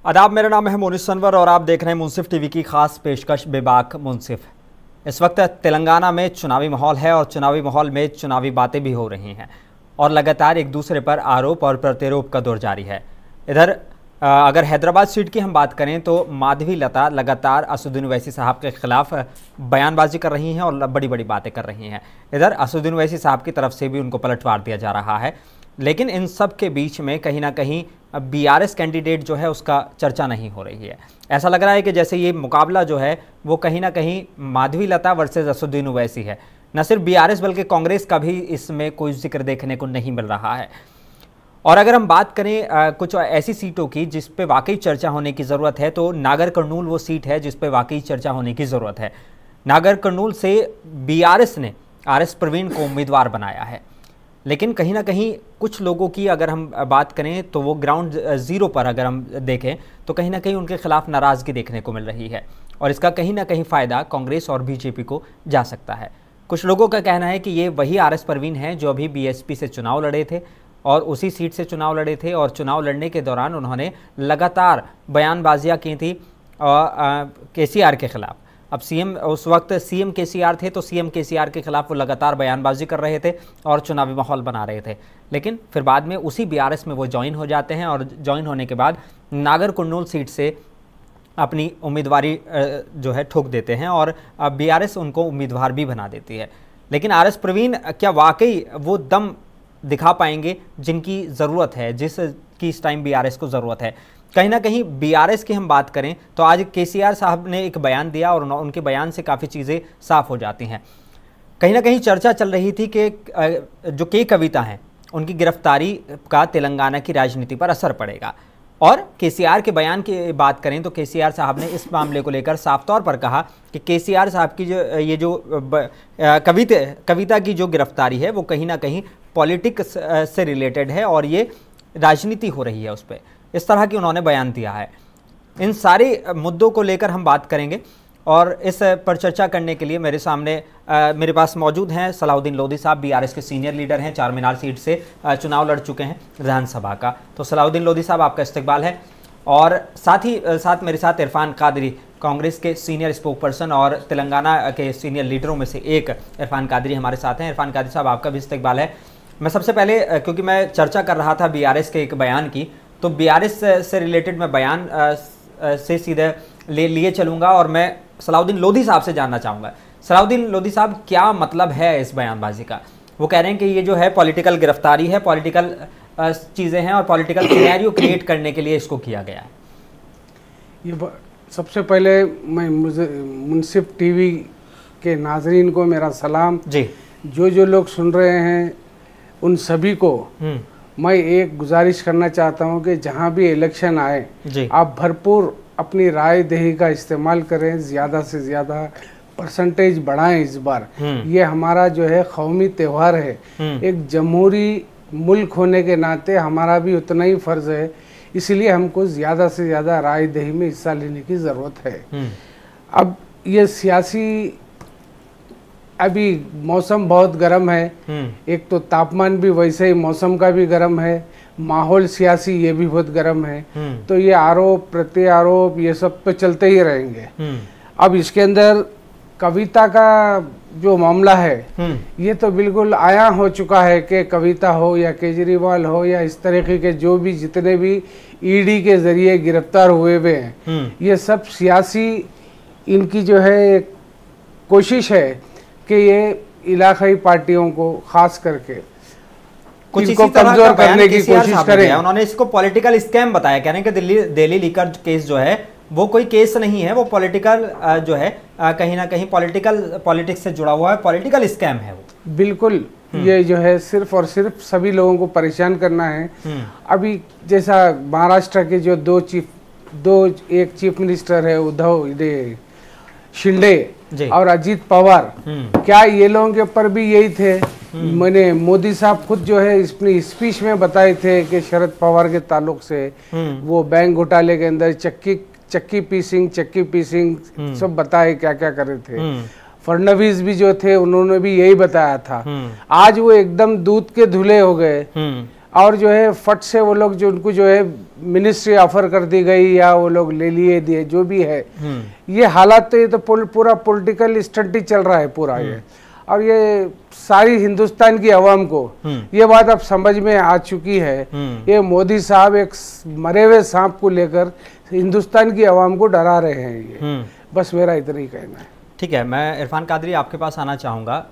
आदाब, मेरा नाम है मोनिश सनवर और आप देख रहे हैं मुंसिफ टीवी की खास पेशकश बेबाक मुंसिफ। इस वक्त तेलंगाना में चुनावी माहौल है और चुनावी माहौल में चुनावी बातें भी हो रही हैं और लगातार एक दूसरे पर आरोप और प्रत्यारोप का दौर जारी है। इधर अगर हैदराबाद सीट की हम बात करें तो माधवी लता लगातार असदुद्दीन ओवैसी साहब के खिलाफ बयानबाजी कर रही हैं और बड़ी बड़ी बातें कर रही हैं। इधर असदुद्दीन ओवैसी साहब की तरफ से भी उनको पलटवार दिया जा रहा है, लेकिन इन सब के बीच में कहीं ना कहीं बीआरएस कैंडिडेट जो है उसका चर्चा नहीं हो रही है। ऐसा लग रहा है कि जैसे ये मुकाबला जो है वो कहीं ना कहीं माधवी लता वर्सेस असदुद्दीन ओवैसी है। न सिर्फ बीआरएस बल्कि कांग्रेस का भी इसमें कोई जिक्र देखने को नहीं मिल रहा है। और अगर हम बात करें कुछ ऐसी सीटों की जिस पे वाकई चर्चा होने की ज़रूरत है तो नागर कर्नूल वो सीट है जिस पे वाकई चर्चा होने की ज़रूरत है। नागर कर्नूल से बीआरएस ने आरएस प्रवीण को उम्मीदवार बनाया है, लेकिन कहीं ना कहीं कुछ लोगों की अगर हम बात करें तो वो ग्राउंड ज़ीरो पर अगर हम देखें तो कहीं ना कहीं उनके खिलाफ नाराज़गी देखने को मिल रही है और इसका कहीं ना कहीं फ़ायदा कांग्रेस और बीजेपी को जा सकता है। कुछ लोगों का कहना है कि ये वही आरएस प्रवीण हैं जो अभी बीएसपी से चुनाव लड़े थे और उसी सीट से चुनाव लड़े थे और चुनाव लड़ने के दौरान उन्होंने लगातार बयानबाजियाँ की थी केसीआर के खिलाफ। अब सीएम उस वक्त सीएम केसीआर थे तो सीएम केसीआर के खिलाफ वो लगातार बयानबाजी कर रहे थे और चुनावी माहौल बना रहे थे, लेकिन फिर बाद में उसी बीआरएस में वो ज्वाइन हो जाते हैं और ज्वाइन होने के बाद नागर कर्नूल सीट से अपनी उम्मीदवारी जो है ठोक देते हैं और बीआरएस उनको उम्मीदवार भी बना देती है। लेकिन आरएस प्रवीण क्या वाकई वो दम दिखा पाएंगे जिनकी ज़रूरत है, जिसकी इस टाइम बीआरएस को ज़रूरत है? कहीं ना कहीं बीआरएस की हम बात करें तो आज केसीआर साहब ने एक बयान दिया और उनके बयान से काफ़ी चीज़ें साफ हो जाती हैं। कहीं ना कहीं चर्चा चल रही थी कि जो के कविता हैं उनकी गिरफ्तारी का तेलंगाना की राजनीति पर असर पड़ेगा। और केसीआर के बयान की बात करें तो केसीआर साहब ने इस मामले को लेकर साफ तौर पर कहा कि केसीआर साहब की जो कविता की जो गिरफ्तारी है वो कहीं ना कहीं पॉलिटिक्स से रिलेटेड है और ये राजनीति हो रही है उस पर। इस तरह की उन्होंने बयान दिया है। इन सारे मुद्दों को लेकर हम बात करेंगे और इस पर चर्चा करने के लिए मेरे पास मौजूद हैं सलाउद्दीन लोधी साहब। बीआरएस के सीनियर लीडर हैं, चार मीनार सीट से चुनाव लड़ चुके हैं विधानसभा का। तो सलाउद्दीन लोधी साहब, आपका इस्तकबाल है। और साथ मेरे साथ इरफान कादरी, कांग्रेस के सीनियर स्पोक पर्सन और तेलंगाना के सीनियर लीडरों में से एक इरफान कादरी हमारे साथ हैं। इरफान कादरी साहब, आपका भी इस्तकबाल है। मैं सबसे पहले, क्योंकि मैं चर्चा कर रहा था बीआरएस के एक बयान की, तो बीआरएस से रिलेटेड मैं बयान से सीधे लिए चलूँगा और मैं सलाउद्दीन लोधी साहब से जानना चाहूँगा। सलाउद्दीन लोधी साहब, क्या मतलब है इस बयानबाजी का? वो कह रहे हैं कि ये जो है पॉलिटिकल गिरफ्तारी है, पॉलिटिकल चीज़ें हैं और पॉलिटिकल सिनेरियो क्रिएट करने के लिए इसको किया गया है। ये सबसे पहले मुझे मुंसिफ टीवी के नाजरीन को मेरा सलाम जी। जो लोग सुन रहे हैं उन सभी को मैं एक गुजारिश करना चाहता हूं कि जहां भी इलेक्शन आए आप भरपूर अपनी राय दही का इस्तेमाल करें, ज़्यादा से ज़्यादा परसेंटेज बढ़ाएं इस बार। ये हमारा जो है कौमी त्यौहार है, एक जमहूरी मुल्क होने के नाते हमारा भी उतना ही फ़र्ज़ है, इसलिए हमको ज़्यादा से ज़्यादा राय दही में हिस्सा लेने की ज़रूरत है। अब ये सियासी, अभी मौसम बहुत गर्म है, एक तो तापमान भी वैसे ही मौसम का भी गर्म है, माहौल सियासी ये भी बहुत गर्म है, तो ये आरोप प्रत्यारोप ये सब तो चलते ही रहेंगे। अब इसके अंदर कविता का जो मामला है ये तो बिल्कुल आया हो चुका है कि कविता हो या केजरीवाल हो या इस तरीके के जो भी जितने भी ईडी के जरिए गिरफ्तार हुए हैं, ये सब सियासी इनकी जो है कोशिश है कि ये इलाकाई पार्टियों को खास करके कुछ इनको कमजोर करने की कोशिश करें। उन्होंने इसको पॉलिटिकल स्कैम बताया, कह रहे हैं कि दिल्ली लीकर केस जो है वो कोई केस नहीं है, वो पॉलिटिकल जो है कहीं ना कहीं पॉलिटिक्स से जुड़ा हुआ है, पॉलिटिकल स्कैम है वो। बिल्कुल, ये जो है सिर्फ और सिर्फ सभी लोगों को परेशान करना है। अभी जैसा महाराष्ट्र के जो एक चीफ मिनिस्टर है उद्धव शिंदे और अजीत पवार, क्या ये लोगों के ऊपर भी यही थे? मैंने मोदी साहब खुद जो है अपनी स्पीच में बताए थे कि शरद पवार के ताल्लुक से वो बैंक घोटाले के अंदर चक्की पीसिंग सब बताए क्या क्या कर रहे थे। फडणवीस भी जो थे उन्होंने भी यही बताया था। आज वो एकदम दूध के धुले हो गए और जो है फट से वो लोग जो उनको जो है मिनिस्ट्री ऑफर कर दी गई या वो लोग ले लिए दिए, जो भी है ये हालात, तो ये तो पूरा पॉलिटिकल स्टंट ही चल रहा है पूरा ये। और ये सारी हिंदुस्तान की आवाम को ये बात अब समझ में आ चुकी है। ये मोदी साहब एक मरे हुए सांप को लेकर हिंदुस्तान की आवाम को डरा रहे हैं ये। बस मेरा इतना ही कहना है। ठीक है, मैं इरफान कादरी आपके पास आना चाहूँगा।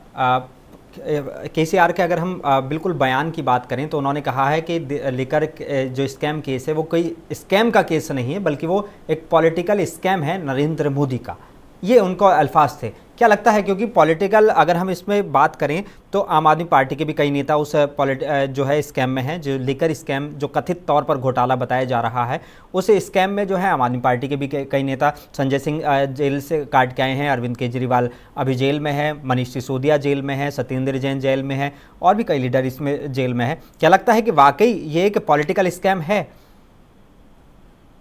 केसीआर के अगर हम बिल्कुल बयान की बात करें तो उन्होंने कहा है कि लिकर जो स्कैम केस है वो कोई स्कैम का केस नहीं है, बल्कि वो एक पॉलिटिकल स्कैम है नरेंद्र मोदी का। ये उनको अल्फाज थे। क्या लगता है, क्योंकि पॉलिटिकल अगर हम इसमें बात करें तो आम आदमी पार्टी के भी कई नेता उस जो है स्कैम में हैं, जो लिकर स्कैम जो कथित तौर पर घोटाला बताया जा रहा है, उस स्कैम में जो है आम आदमी पार्टी के भी कई नेता, संजय सिंह जेल से काट के आए हैं, अरविंद केजरीवाल अभी जेल में है, मनीष सिसोदिया जेल में है, सत्येंद्र जैन जेल में है और भी कई लीडर इसमें जेल में है। क्या लगता है कि वाकई ये एक पॉलिटिकल स्कैम है?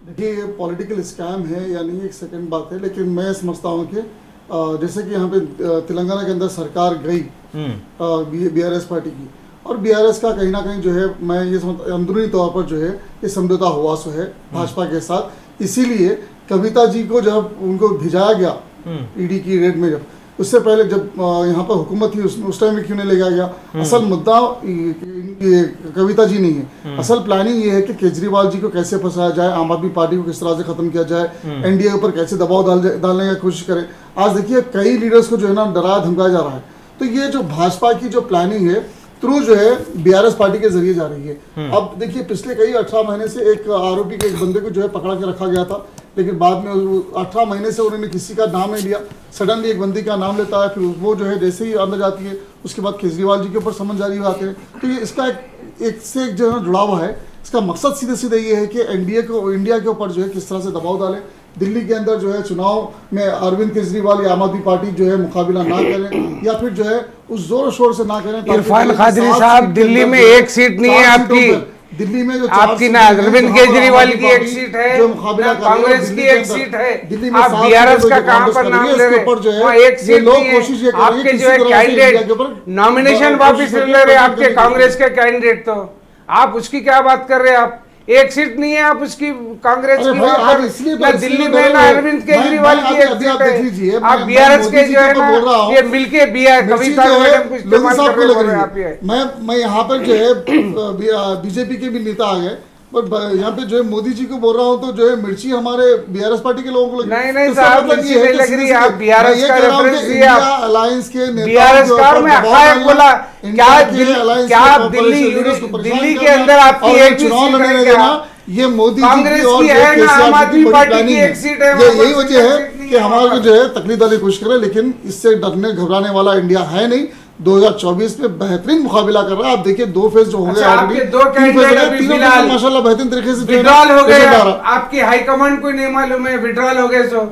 देखिए, ये पॉलिटिकल स्कैम है या नहीं एक सेकंड बात है, लेकिन मैं समझता हूँ कि जैसे कि यहाँ पे तेलंगाना के अंदर सरकार गई बीआरएस पार्टी की, और बीआरएस का कहीं ना कहीं जो है मैं ये समझता अंदरूनी तौर पर जो है ये समझौता हुआ सो है भाजपा के साथ। इसीलिए कविता जी को जब उनको भिजाया गया ईडी की रेड में, जब उससे पहले जब यहाँ पर हुकूमत थी उस टाइम में क्यों नहीं ले गया गया? असल मुद्दा कविता जी नहीं है। असल प्लानिंग ये है कि केजरीवाल जी को कैसे फंसाया जाए, आम आदमी पार्टी को किस तरह से खत्म किया जाए, एनडीए पर कैसे दबाव डालने की कोशिश करें। आज देखिए कई लीडर्स को जो है ना डराया धमकाया जा रहा है। तो ये जो भाजपा की जो प्लानिंग है थ्रू जो है बीआरएस पार्टी के जरिए जा रही है। अब देखिए पिछले कई 18 महीने से एक आरोपी के एक बंदे को जो है पकड़ा के रखा गया था, लेकिन बाद में 18 महीने से उन्होंने किसी का नाम नहीं लिया। सडनली एक बंदी का नाम लेता है, फिर वो जो है जैसे ही अंदर जाती है उसके बाद केजरीवाल जी के ऊपर समन जारी आते हैं। तो ये इसका एक से एक जो है जुड़ा हुआ है। इसका मकसद सीधे सीधे ये है कि एनडीए को, इंडिया के ऊपर जो है किस तरह से दबाव डालें, दिल्ली के अंदर जो है चुनाव में अरविंद केजरीवाल या आम आदमी पार्टी जो है मुकाबला ना करें, या फिर जो है उस जोर शोर से ना करें। इरफान कादरी साहब, दिल्ली में एक सीट नहीं है आपकी, दिल्ली में जो आपकी ना अरविंद केजरीवाल की एक सीट है, जो मुकाबला कांग्रेस की एक सीट है, दिल्ली में आप बीआरएस का कहां पर नाम ले रहे हैं? एक सीट लोग कोशिश ये करेंगे आपके जो है कैंडिडेट नॉमिनेशन वापस ले रहे आपके कांग्रेस के कैंडिडेट, तो आप उसकी क्या बात कर रहे हैं? आप एक सीट नहीं है, आप उसकी कांग्रेस की ना दिल्ली में ना अरविंद केजरीवाल की एक सीट है। आप बीआरएस के जो है ना ये मिलके कविता मैडम को इस्तेमाल कर रहे हैं। मैं यहाँ पर जो है बीजेपी के भी नेता आ गए, पर यहाँ पे जो है मोदी जी को बोल रहा हूँ तो जो है मिर्ची हमारे बीआरएस पार्टी के लोगों को लगी। नहीं साहब, मिर्ची नहीं लग रही। आप बीआरएस का रेफरेंस दिए, अलायंस के बीआरएस का में हाय बोला क्या दिल्ली के अंदर आपकी एक चुनाव लड़ने देना, ये मोदी कांग्रेस की है ना आम आदमी पार्टी की एक सीट है। यही वजह है कि हमारे जो है तकलीफ वाली कोशिश करें, लेकिन इससे डरने घबराने वाला इंडिया है नहीं। 2024 में बेहतरीन मुकाबला कर रहा है। आप देखिए 2 फेज जो हो गए, आपके 2 कैंडिडेट माशाल्लाह बेहतरीन तरीके से विड्रॉल हो गए। आपकी हाईकमांड को नहीं मालूम है विड्रॉल हो गए, सो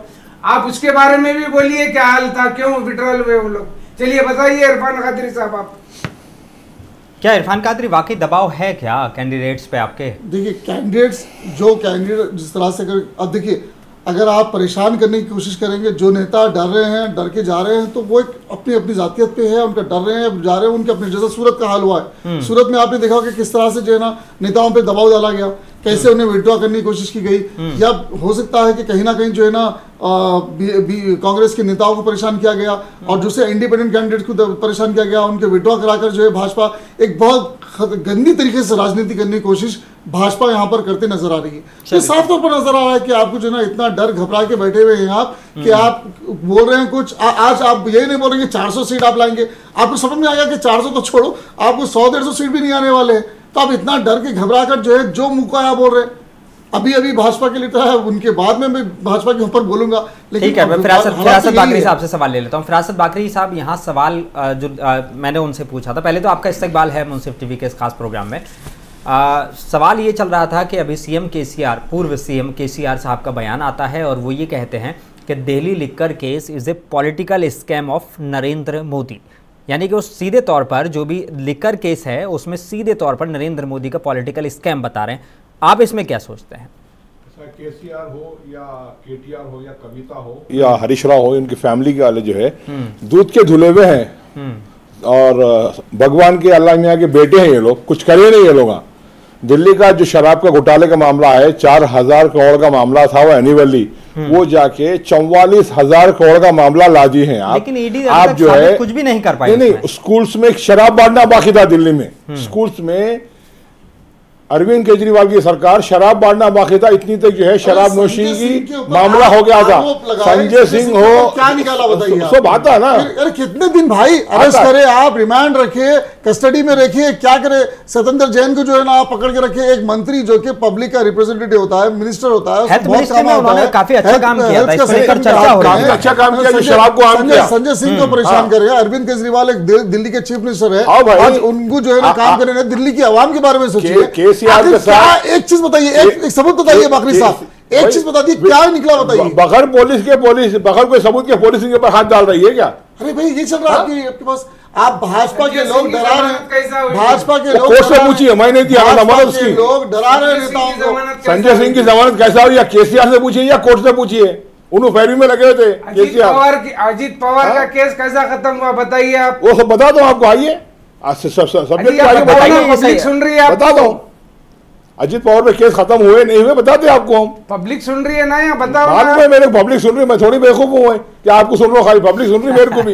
आप उसके बारे में भी बोलिए क्या हाल था, क्यों विड्रॉल हुए वो लोग। चलिए बताइए इरफान कादरी साहब, आप क्या इरफान कादरी वाकई दबाव है क्या कैंडिडेट्स पे आपके? देखिए कैंडिडेट्स जिस तरह से अब देखिए अगर आप परेशान करने की कोशिश करेंगे, जो नेता डर रहे हैं, डर के जा रहे हैं, तो वो एक अपनी अपनी जातियत पे है, उनका डर रहे हैं, जा रहे हैं, उनके अपने जैसा सूरत का हाल हुआ है। सूरत में आपने देखा कि किस तरह से जो है ना नेताओं पे दबाव डाला गया, कैसे उन्हें विड्रॉ करने की कोशिश की गई, या हो सकता है कि कहीं ना कहीं जो है ना कांग्रेस के नेताओं को परेशान किया गया और दूसरे इंडिपेंडेंट कैंडिडेट को परेशान किया गया, उनके विड्रॉ कराकर जो है भाजपा एक बहुत गंदी तरीके से राजनीति करने की कोशिश भाजपा यहाँ पर करते नजर आ रही है। ये साफ तौर पर नजर आ रहा है कि आपको जो है ना इतना डर घबरा के बैठे हुए हैं आप कि आप बोल रहे हैं कुछ। आज आप यही नहीं बोल रहे कि 400 सीट आप लाएंगे, आपको समझ में आ गया कि 400 तो छोड़ो, आपको 100-150 सीट भी नहीं आने वाले हैं। तो आप इतना डर के घबरा कर जो है जो मुंह का आप बोल रहे हैं। अभी भाजपा के लिए है, उनके बाद में मैं भाजपा के ऊपर बोलूंगा। ठीक है, मैं फिरासत बाकरी साहब से सवाल ले लेता हूँ। फिरासत बाकरी साहब, यहाँ सवाल जो मैंने उनसे पूछा था, पहले तो आपका इस्तकबाल है मुंसिफ टीवी के इस खास प्रोग्राम में। सवाल ये चल रहा था कि अभी सीएम केसीआर, पूर्व सीएम केसीआर साहब का बयान आता है और वो ये कहते हैं कि Delhi liquor case is a political scam of Narendra Modi, यानी कि वो सीधे तौर पर जो भी लिकर केस है उसमें सीधे तौर पर नरेंद्र मोदी का पॉलिटिकल स्कैम बता रहे हैं। आप इसमें क्या सोचते हैं? केसीआर हो या केटीआर हो या कविता हो या हरीश राव हो, उनकी फैमिली के वाले जो है दूध के धुले हुए हैं और भगवान के अल्लाह मियाँ के बेटे हैं। ये लोग कुछ करे नहीं, ये लोग दिल्ली का जो शराब का घोटाले का मामला है, 4,000 करोड़ का मामला था वो एनुअली, वो जाके 44,000 करोड़ का मामला ला दिए हैं आप। लेकिन ईडी आप जो है कुछ भी नहीं कर पाई। नहीं, स्कूल्स में शराब बांटना बाकी था दिल्ली में। स्कूल्स में अरविंद केजरीवाल की सरकार शराब बांटना बाकी था, इतनी तक जो है शराब नोशी की मामला हो गया था। संजय सिंह हो, क्या निकाला बताइए? सब आता ना। अरे कितने दिन भाई अरेस्ट करे आप, रिमांड रखे, कस्टडी में रखिए, क्या करे? सत्येंद्र जैन को जो है ना आप पकड़ के रखे, एक मंत्री जो कि पब्लिक का रिप्रेजेंटेटिव होता है, मिनिस्टर होता है, काफी अच्छा काम किया था, अच्छा काम किया, शराब को आम किया। संजय सिंह को परेशान करे। अरविंद केजरीवाल एक दिल्ली के चीफ मिनिस्टर है, आज उनको जो है ना काम करने, दिल्ली की आवाम के बारे में सोचिए। एक चीज बताइए, एक सबूत बताइए बाकरी साहब, एक चीज बता दी, क्या निकला बताइए? बगैर कोई सबूत के पुलिस इनके ऊपर हाथ डाल रही है क्या? अरे भाई ये चल रहा है आपके पास। आप भाजपा के लोग डरा रहे हैं, भाजपा के लोग कोर्ट से पूछिए, मैं नहीं दिया उसकी। लोग डरा रहे नेताओं को। संजय सिंह की जमानत कैसा हुई, या केसीआर से पूछिए या कोर्ट से पूछिए, उन्होंने फेरी में लगे हुए थे। अजीत पवार का केस कैसा खत्म हुआ बताइए आप? वो सब बता दो आपको, आइए पब्लिक सुन रही है, बता दो। अजीत पवार पे केस खत्म हुए नहीं हुए बताते आपको हम। पब्लिक सुन रही है ना, या बताओ मालूम है मेरे पब्लिक सुन रही है, मैं थोड़ी बेवकूफ हूँ कि आपको सुन रहा हूँ, खाली पब्लिक सुन रही है मेरे को भी।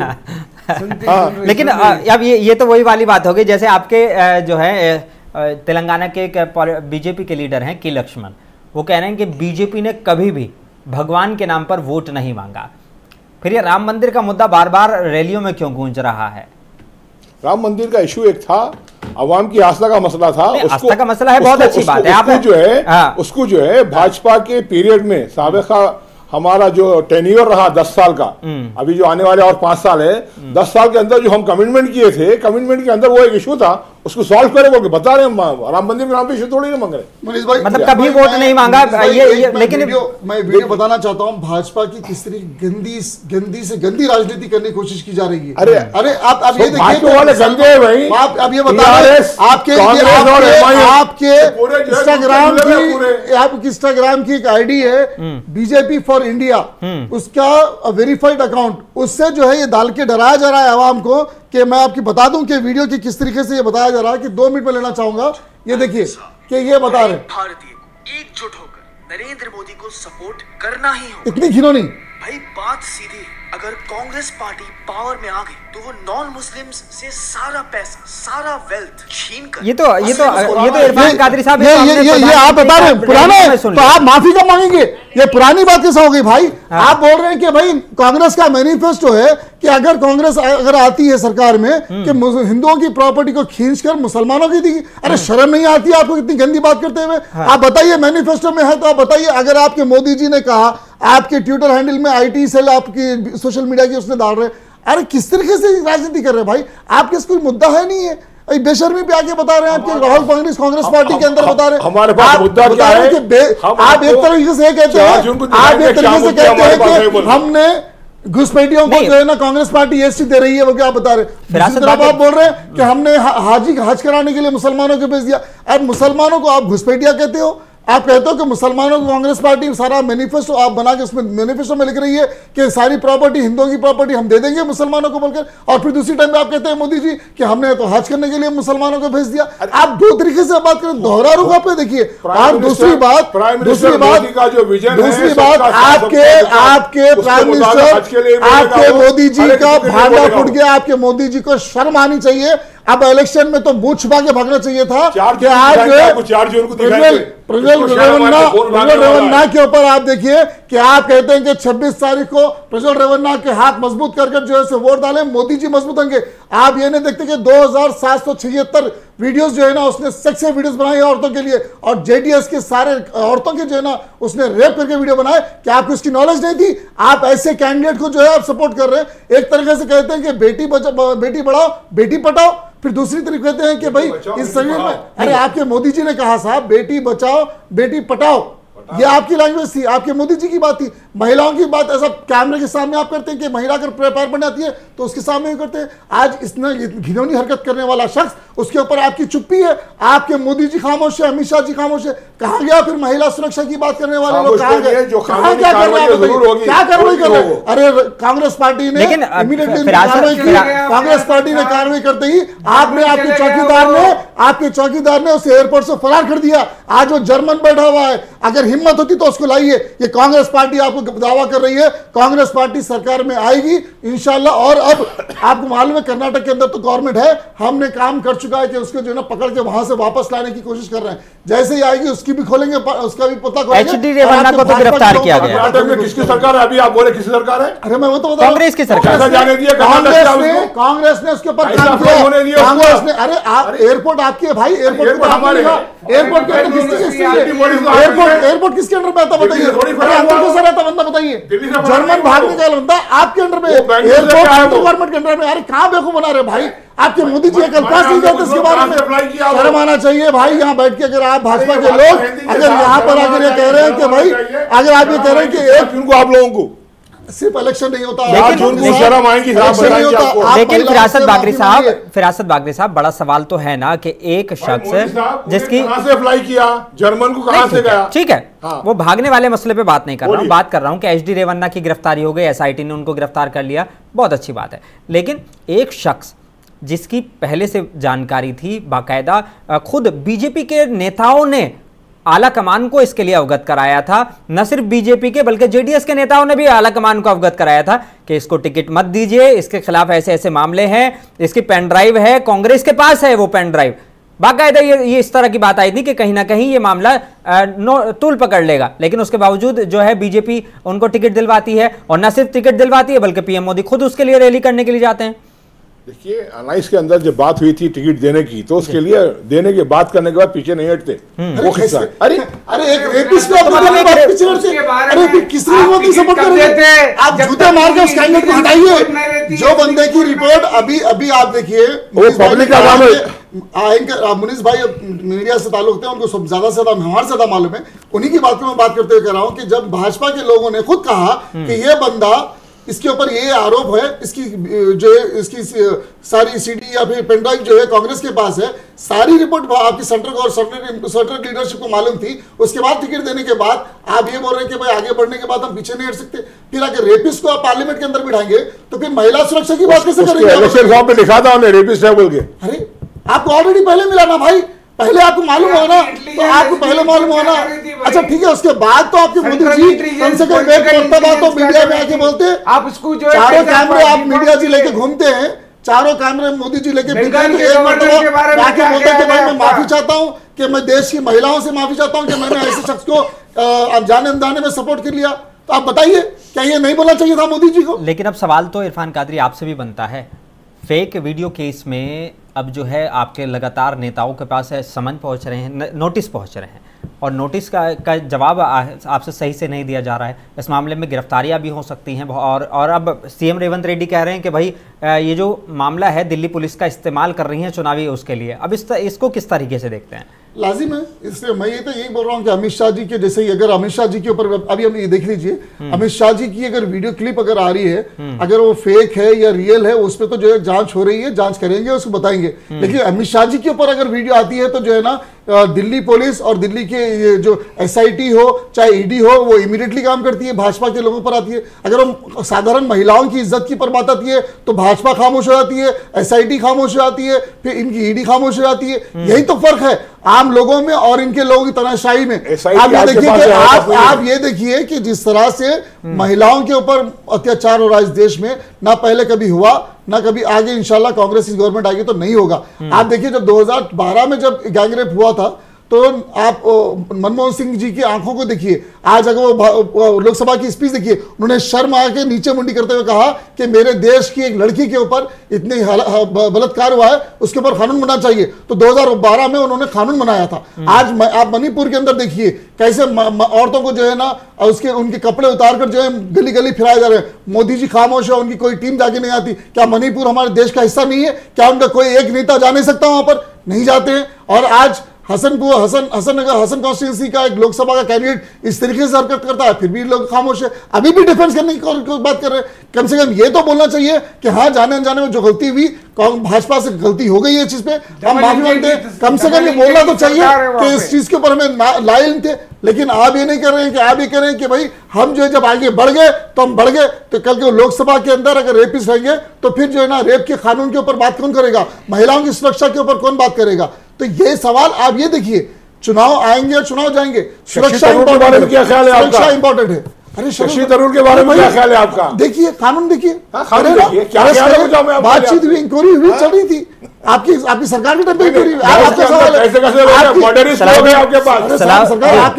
हाँ। लेकिन अब ये तो वही वाली बात होगी, जैसे आपके जो है तेलंगाना के बीजेपी के लीडर हैं के लक्ष्मण, वो कह रहे हैं कि बीजेपी ने कभी भी भगवान के नाम पर वोट नहीं मांगा। फिर ये राम मंदिर का मुद्दा बार बार रैलियों में क्यों गूंज रहा है? राम मंदिर का इशू एक था, अवाम की आस्था का मसला था। आस्था का मसला है, बहुत अच्छी बात है। आप जो है उसको जो है भाजपा के पीरियड में साबिका हमारा जो टेन्योर रहा 10 साल का, अभी जो आने वाले और 5 साल है, 10 साल के अंदर जो हम कमिटमेंट किए थे, कमिटमेंट के अंदर वो एक इशू था, उसको सॉल्व करे बोल के बता रहे हैं। राम मंदिर के नाम पे इशू थोड़ी नहीं मांग रहे, मनीष भाई। मतलब कभी वोट नहीं मांगा ये, लेकिन मैं वीडियो बताना चाहता हूँ, भाजपा की किस तरीके गंदी से गंदी राजनीति करने की कोशिश की जा रही है। अरे आप ये देखिए वाले गंदे हैं भाई। आप ये बता रहे आपके इंस्टाग्राम की एक आईडी है बीजेपी फॉर इंडिया, उसका वेरीफाइड अकाउंट, उससे जो है ये डाल के डराया जा रहा है आवाम को कि मैं आपकी बता दूं कि वीडियो की किस तरीके से ये बताया जा रहा है कि 2 मिनट में लेना चाहूंगा। ये देखिए कि ये बता रहे भारतीय एकजुट होकर नरेंद्र मोदी को सपोर्ट करना ही हो। इतनी घिनौनी भाई बात सीधी, अगर कांग्रेस पार्टी पावर में आ गई तो वो नॉन मुस्लिम्स से सारा पैसा, सारा वेल्थ छीन कर, ये तो इरफान कादरी साहब ये आप बता रहे हैं पुराना है, तो आप माफी कब मांगेंगे? ये पुरानी बात कैसे हो गई भाई? आप बोल रहे हैं कि भाई कांग्रेस का मैनिफेस्टो है कि अगर कांग्रेस अगर आती है सरकार में कि हिंदुओं की प्रॉपर्टी को खींचकर मुसलमानों की दी। अरे शर्म नहीं आती आपको इतनी गंदी बात करते हुए? आप बताइए, मैनिफेस्टो में है तो आप बताइए। अगर आपके मोदी जी ने कहा, आपके ट्विटर हैंडल में IT सेल आपकी सोशल मीडिया की उसने डाल रहे, अरे किस तरीके से राजनीति कर रहे हैं भाई? आपके कोई मुद्दा है नहीं है, बेशर्मी पे आके बता रहे हैं आपके राहुल कांग्रेस पार्टी के अंदर बता रहे हैं। हमारे पास मुद्दा क्या है? आप एक तरीके से कहते हैं, आप एक तरीके से कहते हैं कि हमने घुसपैठियों को जो है ना कांग्रेस पार्टी एसटी दे रही है, वो क्या बता रहे हैं? आप बोल रहे हैं कि हमने हज कराने के लिए मुसलमानों को भेज दिया। अब मुसलमानों को आप घुसपैठिया कहते हो। आप कहते हो कि मुसलमानों को कांग्रेस पार्टी सारा मैनिफेस्टो आप बना के उसमें मैनिफेस्टो में लिख रही है कि सारी प्रॉपर्टी, हिंदुओं की प्रॉपर्टी हम दे देंगे मुसलमानों को बोलकर, और फिर दूसरी टाइम पे आप कहते हैं मोदी जी कि हमने तो हज करने के लिए मुसलमानों को भेज दिया। आप 2 तरीके से बात करें, दोहरा रुख आप देखिए। और दूसरी बात आपके प्राइम मिनिस्टर, आपके मोदी जी का भांडा फूट गया। आपके मोदी जी को शर्म आनी चाहिए। अब इलेक्शन में तो मुंह छुपा के भागना चाहिए था कि आज प्रज्वल रेवन्ना के ऊपर आप देखिए कि आप कहते हैं कि 26 तारीख को प्रज्वल रेवन्ना के हाथ मजबूत करके जो है से वोट डालें, मोदी जी मजबूत होंगे। आप ये नहीं देखते कि 2776 वीडियोस जो है ना उसने सेक्स वीडियोस बनाई औरतों के लिए, और जेडीएस के सारे औरतों के जो है ना उसने रेप करके वीडियो बनाए। क्या आपको इसकी नॉलेज नहीं थी? आप ऐसे कैंडिडेट को जो है आप सपोर्ट कर रहे हैं। एक तरीके से कहते हैं कि बेटी बढ़ाओ बेटी पढ़ाओ, फिर दूसरी तरफ कहते हैं कि भाई इस शरीर में, अरे आपके मोदी जी ने कहा साहब बेटी बचाओ बेटी पटाओ, ये आपकी लैंग्वेज थी, आपके मोदी जी की बात थी। महिलाओं की बात ऐसा कैमरे के सामने आप करते हैं कि महिला अगर पैर पड़ने आती है तो उसके सामने करते हैं। आज इतना घिनौनी हरकत करने वाला शख्स, उसके ऊपर आपकी चुप्पी है। आपके मोदी जी खामोश है, अमित शाह जी खामोश है। कहां गया फिर महिला सुरक्षा की बात करने वाले लोग? कहां गए? क्या कार्रवाई कर रहे हैं? अरे कांग्रेस पार्टी ने इमीडिएटली कांग्रेस पार्टी ने कार्रवाई करते ही आपने, आपके चौकीदार ने आपके चौकीदार ने उसे एयरपोर्ट से फरार कर दिया। आज वो जर्मन बैठा हुआ है। अगर हिम्मत होती तो उसको लाइए। ये कांग्रेस पार्टी आपको दावा कर रही है, कांग्रेस पार्टी सरकार में आएगी इंशाल्लाह। और अब आपको मालूम है कर्नाटक के अंदर तो गवर्नमेंट है, हमने काम कर चुका है कि उसको जो है ना पकड़ के वहां से वापस लाने की कोशिश कर रहे हैं। जैसे ही आएगी उसकी भी खोलेंगे, उसका भी पता करेंगे। HD रेवन्ना को तो गिरफ्तार किया गया। कर्नाटक में किसकी सरकार है? अभी आप बोले किसकी सरकार है? अरे मैं वो तो बता, कांग्रेस की सरकार जाने दिया। कांग्रेस ने उसके ऊपर काम किया। कांग्रेस ने, अरे आप एयरपोर्ट आपके है भाई, एयरपोर्ट हमारे, एयरपोर्ट के अंदर एयरपोर्ट किसके अंडर में आता बताइए? अंदर कैसा रहता बंदा बताइए? जर्मन भागने का बंदा आपके अंडर में, एयरपोर्ट गवर्नमेंट के अंडर में। अरे कहां बेवकूफ बना रहे भाई? आपके मोदी जी कल्पना नहीं करते इसके बारे में? शर्म आना चाहिए भाई। यहाँ बैठ के अगर आप भाजपा के लोग अगर यहाँ पर आकर ये कह रहे हैं कि भाई, अगर आप ये कह रहे हैं कि एक उनको आप लोगों को सिर्फ इलेक्शन नहीं होता, शर्म आएगी। लेकिन फिरासत बागरी साहब, बड़ा सवाल तो है ना कि एक शख्स जिसकी कहां से अप्लाई किया, जर्मन को कहां से गया? ठीक है, वो भागने वाले मसले पे बात नहीं कर रहा हूं, बात कर रहा हूं कि HD रेवन्ना की गिरफ्तारी हो गई, SIT ने उनको गिरफ्तार कर लिया, बहुत अच्छी बात है। लेकिन एक शख्स जिसकी पहले से जानकारी थी, बाकायदा खुद बीजेपी के नेताओं ने आला कमान को इसके लिए अवगत कराया था, न सिर्फ बीजेपी के बल्कि JDS के नेताओं ने भी आला कमान को अवगत कराया था कि इसको टिकट मत दीजिए, इसके खिलाफ ऐसे ऐसे मामले हैं, इसकी पेन ड्राइव है, कांग्रेस के पास है वो पेन ड्राइव। बाकायदा ये इस तरह की बात आई थी कि कहीं ना कहीं ये मामला तूल पकड़ लेगा, लेकिन उसके बावजूद जो है बीजेपी उनको टिकट दिलवाती है, और न सिर्फ टिकट दिलवाती है बल्कि PM मोदी खुद उसके लिए रैली करने के लिए जाते हैं। देखिए, 19 के अंदर जब बात हुई थी टिकट देने की, तो उसके लिए देने के बात करने के बाद पीछे नहीं हटते। वो किस्सा, अरे एक रेपिस्ट को पीछे हटते, अरे किसने मोदी सपोर्ट कर रहे थे? आप जूते मार के उस कैंडिडेट को हटाइए। जो बंदे की रिपोर्ट अभी आप देखिए, वो पब्लिक का काम है। मुनीस भाई मीडिया से ताल्लुक थे, उनको सब ज्यादा से ज्यादा हमारे से ज्यादा मालूम है। उन्हीं की बात को मैं बात करते हुए कह रहा हूं कि जब भाजपा के लोगों ने खुद कहा कि ये बंदा, इसके ऊपर ये आरोप है, इसकी जो है इसकी सारी CD या फिर पेनड्राइव जो है कांग्रेस के पास है, सारी रिपोर्ट आपकी सेंट्रल लीडरशिप को मालूम थी। उसके बाद टिकट देने के बाद आप ये बोल रहे हैं कि भाई आगे बढ़ने के बाद हम पीछे नहीं हट सकते। फिर अगर रेपिस्ट को आप पार्लियामेंट के अंदर बिठाएंगे तो फिर महिला सुरक्षा की बात कैसे करेंगे? इलेक्शन फॉर्म पे लिखा था उन्हें रेपिस्ट है बोल के। अरे आपको ऑलरेडी पहले मिला ना भाई, पहले आपको मालूम हो ना, तो आपको पहले मालूम हो ना। अच्छा ठीक है, उसके बाद तो आपके मोदी जी कम से कम एक मरतबा तो मीडिया में आके बोलते हैं। आप इसको जो चारों कैमरे आप मीडिया जी लेके घूमते हैं, चारों कैमरे मोदी जी लेके फिरते हैं, तो एक मरतबा आके बोलते हैं कि भाई मैं माफी चाहता हूँ, कि मैं देश की महिलाओं से माफी चाहता हूँ कि मैंने ऐसे शख्स को जाने अनजाने में सपोर्ट कर लिया। तो आप बताइए, क्या ये नहीं बोलना चाहिए था मोदी जी को? लेकिन अब सवाल तो इरफान कादरी आपसे भी बनता है, फेक वीडियो केस में अब जो है आपके लगातार नेताओं के पास है समन पहुंच रहे हैं, नोटिस पहुंच रहे हैं, और नोटिस का जवाब आपसे सही से नहीं दिया जा रहा है। इस मामले में गिरफ्तारियां भी हो सकती हैं, और अब CM रेवंत रेड्डी कह रहे हैं कि भाई ये जो मामला है दिल्ली पुलिस का इस्तेमाल कर रही है चुनावी उसके लिए। अब इसको किस तरीके से देखते हैं? लाजिम है, इसलिए मैं ये तो यही बोल रहा हूँ कि अमित शाह जी के जैसे ही, अगर अमित शाह जी के ऊपर अभी हम ये देख लीजिए, अमित शाह जी की अगर वीडियो क्लिप अगर आ रही है, अगर वो फेक है या रियल है, उस पर तो जो है जांच हो रही है, जांच करेंगे, उसको बताएंगे। लेकिन अमित शाह जी के ऊपर अगर वीडियो आती है तो जो है ना, दिल्ली पुलिस और दिल्ली के ये जो SIT हो चाहे ED हो, वो इमीडिएटली काम करती है, भाजपा के लोगों पर आती है। अगर वो साधारण महिलाओं की इज्जत की पर बात आती है तो भाजपा खामोश हो जाती है, SIT खामोश हो जाती है, फिर इनकी ED खामोश हो जाती है। यही तो फर्क है आम लोगों में और इनके लोगों की तनाशाही में। आप ये देखिए कि आप ये देखिए कि जिस तरह से महिलाओं के ऊपर अत्याचार हो रहा है इस देश में, ना पहले कभी हुआ ना कभी आगे इंशाल्लाह कांग्रेस की गवर्नमेंट आएगी तो नहीं होगा। आप देखिए जब 2012 में जब गैंगरेप हुआ था तो आप मनमोहन सिंह जी की आंखों को देखिए, आज अगर वो लोकसभा की स्पीच देखिए, उन्होंने शर्म आके नीचे मुंडी करते हुए कहा कि मेरे देश की एक लड़की के ऊपर इतने बलात्कार हुआ है, उसके ऊपर कानून बनना चाहिए। तो 2012 में उन्होंने कानून बनाया था। आज आप मणिपुर के अंदर देखिए कैसे औरतों को जो है ना उनके कपड़े उतार कर जो है गली गली फिराए जा रहे हैं। मोदी जी खामोश है, उनकी कोई टीम जाके नहीं आती। क्या मणिपुर हमारे देश का हिस्सा नहीं है? क्या उनका कोई एक नेता जा नहीं सकता वहां पर? नहीं जाते हैं। और आज हसन कॉन्स्टिट्यूंसी का एक लोकसभा का कैंडिडेट इस तरीके से हरकत करता है, फिर भी लोग खामोश है, अभी भी डिफेंस करने की बात कर रहे हैं। कम से कम ये तो बोलना चाहिए कि हाँ, जाने अनजाने में जो गलती हुई, भाजपा से गलती हो गई है, चीज पे हम माफी मांगते हैं। कम से कम ये बोलना तो चाहिए कि इस चीज के ऊपर हमें लायल थे। लेकिन आप ये नहीं कर रहे हैं कि आप ये कह रहे हैं कि भाई हम जो है जब आगे बढ़ गए तो हम बढ़ गए, तो कल के लोकसभा के अंदर अगर रेपिस्ट रहेंगे तो फिर जो है ना रेप के कानून के ऊपर बात कौन करेगा, महिलाओं की सुरक्षा के ऊपर कौन बात करेगा? तो ये सवाल आप ये देखिए, चुनाव आएंगे और चुनाव जाएंगे, सुरक्षा के बारे में क्या ख्याल है आपका? सुरक्षा इंपॉर्टेंट है। अरे शशि थरूर के बारे में क्या ख्याल है आपका? देखिए कानून देखिए, बातचीत हुई, इंक्वायरी हुई, चल रही थी, आपकी सरकार के टाइम पे इंक्वायरी हुई। आपके सवाल है,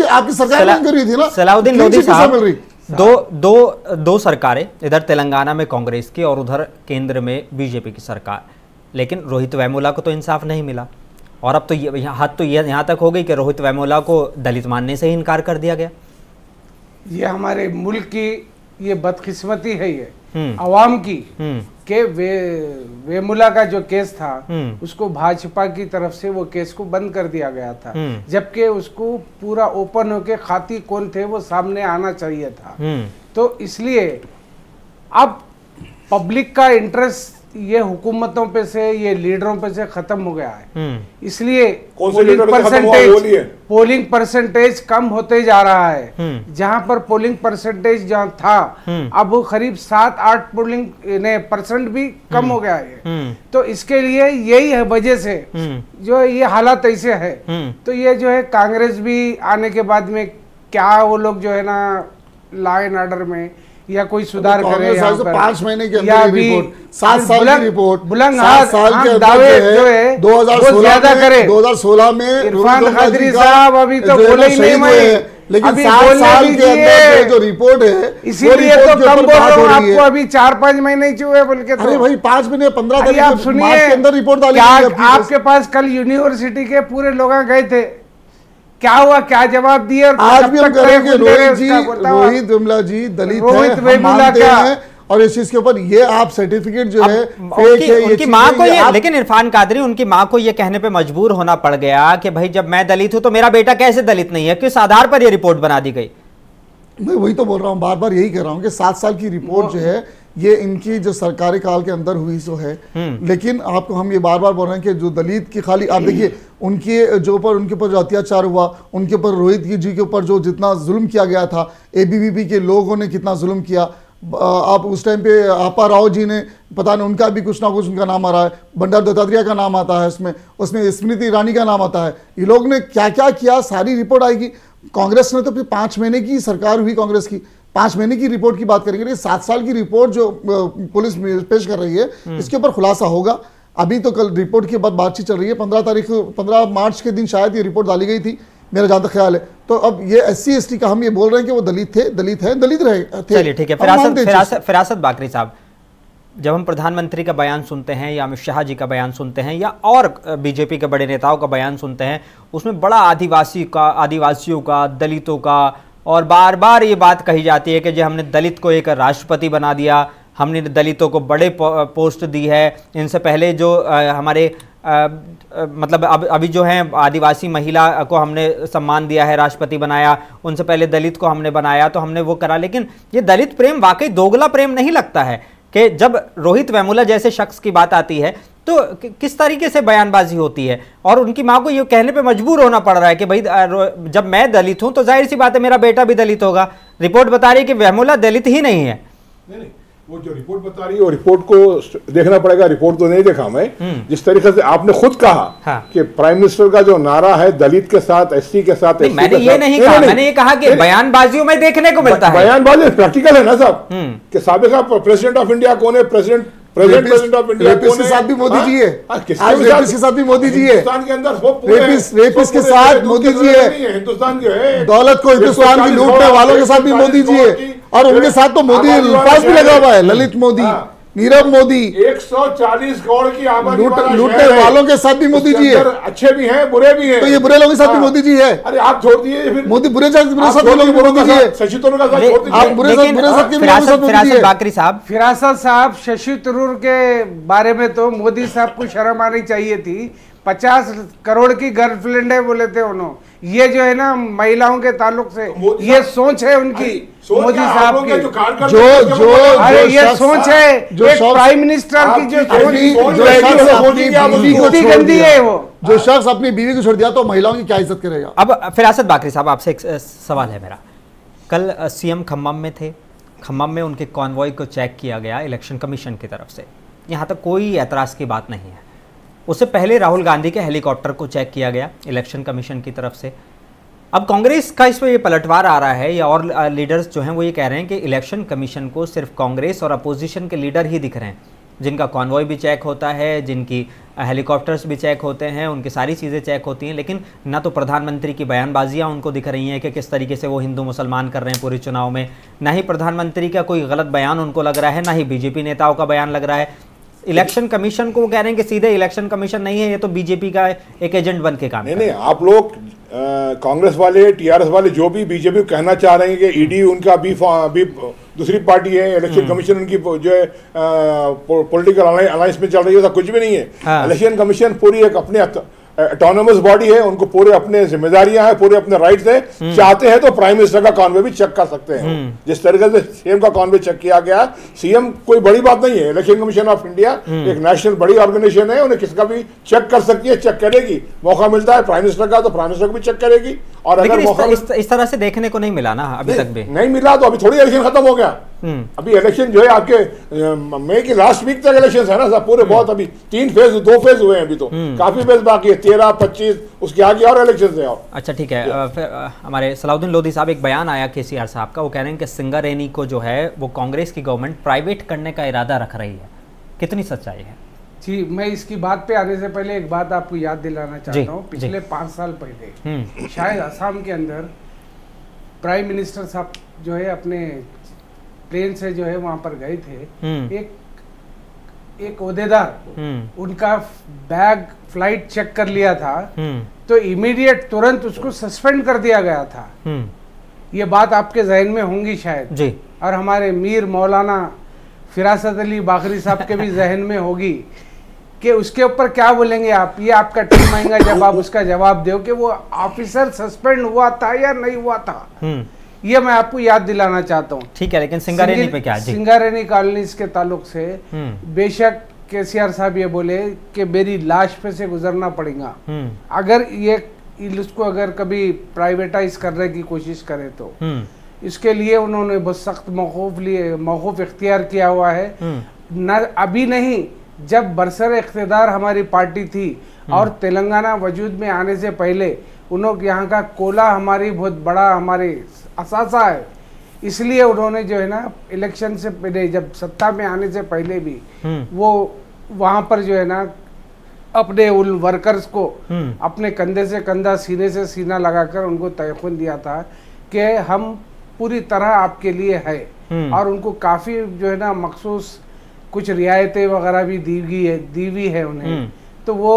आपकी सरकार में इंक्वायरी थी ना। सलाउद्दीन लोधी साहब, दो सरकारें, इधर तेलंगाना में कांग्रेस की और उधर केंद्र में बीजेपी की सरकार, लेकिन रोहित वेमुला को तो इंसाफ नहीं मिला। और अब तो हद तो यहाँ तक हो गई कि रोहित वेमुला को दलित मानने से ही इनकार कर दिया गया। ये हमारे मुल्क की ये बदकिस्मती है, ये अवाम की, के वेमुला का जो केस था उसको भाजपा की तरफ से वो केस को बंद कर दिया गया था, जबकि उसको पूरा ओपन होके खाती कौन थे वो सामने आना चाहिए था। तो इसलिए अब पब्लिक का इंटरेस्ट ये हुकूमतों पे से, ये लीडरों पे से खत्म हो गया है। इसलिए पोलिंग परसेंटेज कम होते जा रहा है। जहां पर पोलिंग परसेंटेज जहां था, अब वो करीब 7-8 पोलिंग परसेंट भी कम हो गया है। तो इसके लिए यही वजह से जो ये हालात ऐसे है। तो ये जो है कांग्रेस भी आने के बाद में क्या वो लोग जो है ना लॉ एंड ऑर्डर में या कोई सुधार करे, 5 महीने के अंदर रिपोर्ट, 7 साल की रिपोर्ट, बुलंद 7 साल के दावे जो है 2016 में इरफान खादरी साहब अभी तो बोले ही नहीं, मैं लेकिन 7 साल के अंदर जो रिपोर्ट है, इसीलिए तो कम बोल रहा हूँ आपको, अभी 4-5 महीने हुए बोल के। अरे भाई 5 महीने 15 तारीख आप सुनिए के अंदर रिपोर्ट डाली। आपके पास कल यूनिवर्सिटी के पूरे लोग गए थे, क्या हुआ, क्या जवाब दिए? आज भी हम करेंगे रोहित वेमुला जी दलित हैं और इस चीज के ऊपर ये आप सर्टिफिकेट जो है फेक है। उनकी माँ को ये, लेकिन इरफान कादरी उनकी माँ को ये कहने पे मजबूर होना पड़ गया कि भाई जब मैं दलित हूं तो मेरा बेटा कैसे दलित नहीं है, किस आधार पर ये रिपोर्ट बना दी गई? मैं वही तो बोल रहा हूँ, बार बार यही कह रहा हूँ कि 7 साल की रिपोर्ट जो है ये इनकी जो सरकारी काल के अंदर हुई सो है। लेकिन आपको हम ये बार बार बोल रहे हैं कि जो दलित की खाली आप देखिए उनके ऊपर जो अत्याचार हुआ, उनके ऊपर रोहित जी के ऊपर जो जितना जुल्म किया गया था, ABVP के लोगों ने कितना जुल्म किया। आप उस टाइम पे आपा राव जी ने पता नहीं उनका भी कुछ ना कुछ उनका नाम आ रहा है, बंडारू दत्तात्रेय का नाम आता है, उसमें स्मृति ईरानी का नाम आता है। ये लोग ने क्या क्या किया सारी रिपोर्ट आएगी। कांग्रेस ने तो फिर 5 महीने की सरकार हुई, कांग्रेस की 5 महीने की रिपोर्ट की बात करेंगे, 7 साल की रिपोर्ट जो पुलिस पेश कर रही है इसके ऊपर खुलासा होगा। अभी तो कल रिपोर्ट के बाद बातचीत चल रही है, 15 मार्च के दिन शायद ये रिपोर्ट डाली गई थी, मेरा जहां तक ख्याल है। तो अब ये SC ST का हम ये बोल रहे हैं कि वो दलित थे, दलित रहे थे। चलिए ठीक है। फिरासत बाकरी साहब, जब हम प्रधानमंत्री का बयान सुनते हैं या अमित शाह जी का बयान सुनते हैं या और बीजेपी के बड़े नेताओं का बयान सुनते हैं, उसमें बड़ा आदिवासियों का, दलितों का, और बार बार ये बात कही जाती है कि जो हमने दलित को एक राष्ट्रपति बना दिया, हमने दलितों को बड़े पोस्ट दी है। इनसे पहले जो हमारे मतलब अभी जो है आदिवासी महिला को हमने सम्मान दिया है, राष्ट्रपति बनाया, उनसे पहले दलित को हमने बनाया, तो हमने वो करा। लेकिन ये दलित प्रेम वाकई दोगला प्रेम नहीं लगता है कि जब रोहित वेमुला जैसे शख्स की बात आती है तो किस तरीके से बयानबाजी होती है और उनकी माँ को ये कहने पे मजबूर होना पड़ रहा है कि भाई जब मैं दलित हूं तो जाहिर सी बात है मेरा बेटा भी दलित होगा। रिपोर्ट बता रही है कि वेमुला दलित ही नहीं है। नहीं, वो जो रिपोर्ट बता रही है वो रिपोर्ट को देखना पड़ेगा। रिपोर्ट तो नहीं देखा मैं। जिस तरीके से आपने खुद कहा कि प्राइम मिनिस्टर का जो नारा है दलित के साथ, SC के साथ, मैंने ये नहीं कहा, मैंने ये कहा कि बयानबाजियों में देखने को मिलता है। बयानबाजी प्रैक्टिकल है ना साहब, कि साबिका प्रेसिडेंट ऑफ इंडिया कौन है, प्रेसिडेंट ऑफ इंडिया के साथ भी मोदी जी है, आज रेपिस्ट के साथ भी मोदी जी है, हिंदुस्तान के अंदर रेपिस्ट के साथ मोदी जी है, हिंदुस्तान जो है दौलत को हिंदुस्तान की लूटने वालों के साथ भी मोदी जी है, और उनके साथ तो मोदी पास भी लगा हुआ है, ललित मोदी, नीरव मोदी, 140 करोड़ की आबादी लूटने वालों के साथ भी मोदी जी है। अच्छे भी हैं, बुरे भी हैं, तो ये बुरे लोगों के साथ भी मोदी जी है। अरे आप छोड़ दिए फिर मोदी बुरे साथ मोदी जी है। शशि थरूर का साथ छोड़ दीजिए, आप बुरे साथ बाकरी साहब, फिरासत साहब, शशि थरूर के बारे में तो मोदी साहब को शर्म आनी चाहिए थी। 50 करोड़ की गर्लफ्रेंड है बोले थे उन्होंने। ये जो है ना महिलाओं के ताल्लुक से ये सोच है उनकी, मोदी साहब की अरे ये सोच है जो प्राइम मिनिस्टर की जो गंदी है, वो जो शख्स अपनी बीवी को छोड़ दिया तो महिलाओं की क्या इज्जत करेगा। अब फिरासत बाकरी साहब आपसे एक सवाल है मेरा। कल CM खम्मम में थे, खम्मम में उनके कॉन्वॉय को चेक किया गया इलेक्शन कमीशन की तरफ से, यहाँ तक कोई एतराज़ की बात नहीं है। उससे पहले राहुल गांधी के हेलीकॉप्टर को चेक किया गया इलेक्शन कमीशन की तरफ से। अब कांग्रेस का इस पर ये पलटवार आ रहा है, या और लीडर्स जो हैं वो ये कह रहे हैं कि इलेक्शन कमीशन को सिर्फ कांग्रेस और अपोजिशन के लीडर ही दिख रहे हैं, जिनका कॉन्वॉय भी चेक होता है, जिनकी हेलीकॉप्टर्स भी चेक होते हैं, उनकी सारी चीज़ें चेक होती हैं, लेकिन ना तो प्रधानमंत्री की बयानबाजियाँ उनको दिख रही हैं कि किस तरीके से वो हिंदू मुसलमान कर रहे हैं पूरे चुनाव में, ना ही प्रधानमंत्री का कोई गलत बयान उनको लग रहा है, ना ही बीजेपी नेताओं का बयान लग रहा है। इलेक्शन कमीशन को वो कह रहे हैं कि सीधे इलेक्शन कमीशन नहीं है, ये तो बीजेपी का एक एजेंट बन के काम नहीं, आप लोग कांग्रेस वाले, टीआरएस वाले जो भी बीजेपी को कहना चाह रहे हैं कि ईडी उनका भी दूसरी पार्टी है, इलेक्शन कमीशन उनकी जो है पॉलिटिकल अलायंस में चल रही है, ऐसा कुछ भी नहीं है। इलेक्शन कमीशन पूरी एक अपने ऑटोनोमस बॉडी है, उनको पूरे अपने जिम्मेदारियां हैं, पूरे अपने राइट्स हैं। चाहते हैं तो प्राइम मिनिस्टर का कॉन्वे भी चेक कर सकते हैं, जिस तरीके से सीएम का कॉन्वे चेक किया गया। सीएम कोई बड़ी बात नहीं है, इलेक्शन कमीशन ऑफ इंडिया एक नेशनल बड़ी ऑर्गेनाइजेशन है, उन्हें किसका भी चेक कर सकती है, चेक करेगी। मौका मिलता है प्राइम मिनिस्टर का तो प्राइम मिनिस्टर को भी चेक करेगी। और अगर मौका इस तरह से देखने को नहीं मिला ना अभी तक भी नहीं मिला, तो अभी थोड़ी इलेक्शन खत्म हो गया। अभी इलेक्शन जो है आपके मई की लास्ट वीक तक इलेक्शन है ना सब पूरे, बहुत अभी 2 फेज हुए हैं, अभी तो काफी फेज बाकी है, 13, 25 उसके आगे और इलेक्शन है। और अच्छा ठीक है, फिर हमारे सलाउद्दीन लोधी साहब, एक बयान आया केसीआर साहब का, वो कह रहे हैं कि सिंगारेनी को जो है वो कांग्रेस की गवर्नमेंट प्राइवेट करने का इरादा रख रही है, कितनी सच्चाई है? जी, मैं इसकी बात पे आने से पहले एक बात आपको याद दिलाना चाहता हूँ। पिछले 5 साल पहले शायद असम के अंदर प्राइम मिनिस्टर साहब जो है अपने प्लेन से जो है वहां पर गए थे, एक ओहदेदार उनका बैग फ्लाइट चेक कर लिया था, तो इमीडिएट तुरंत उसको सस्पेंड कर दिया गया था। ये बात आपके जहन में होंगी शायद जी, और हमारे मीर मौलाना फिरासत अली बाखरी साहब के भी जहन में होगी कि उसके ऊपर क्या बोलेंगे आप। ये आपका टाइम आएगा जब आप उसका जवाब दो कि वो ऑफिसर सस्पेंड हुआ था या नहीं हुआ था। ये मैं आपको याद दिलाना चाहता हूँ। ठीक है, लेकिन सिंगारेनी पे क्या? सिंगारेनी कॉलोनीज के ताल्लुक से बेशक केसीआर साहब ये बोले कि मेरी लाश पे से गुजरना पड़ेगा अगर ये उसको अगर कभी प्राइवेटाइज करने की कोशिश करे तो। इसके लिए उन्होंने बहुत सख्त मौकूफ इख्तियार किया हुआ है। न अभी नहीं, जब बरसर इख्तिदार हमारी पार्टी थी और तेलंगाना वजूद में आने से पहले उन्होंने यहाँ का कोला हमारी बहुत बड़ा हमारे असासा है, इसलिए उन्होंने जो है ना इलेक्शन से पहले जब सत्ता में आने से पहले भी वो वहाँ पर जो है ना अपने उन वर्कर्स को अपने कंधे से कंधा सीने से सीना लगाकर उनको तयक़ुन दिया था कि हम पूरी तरह आपके लिए है, और उनको काफ़ी जो है ना मखसूस कुछ रियायतें वगैरह भी दी हुई है उन्हें। तो वो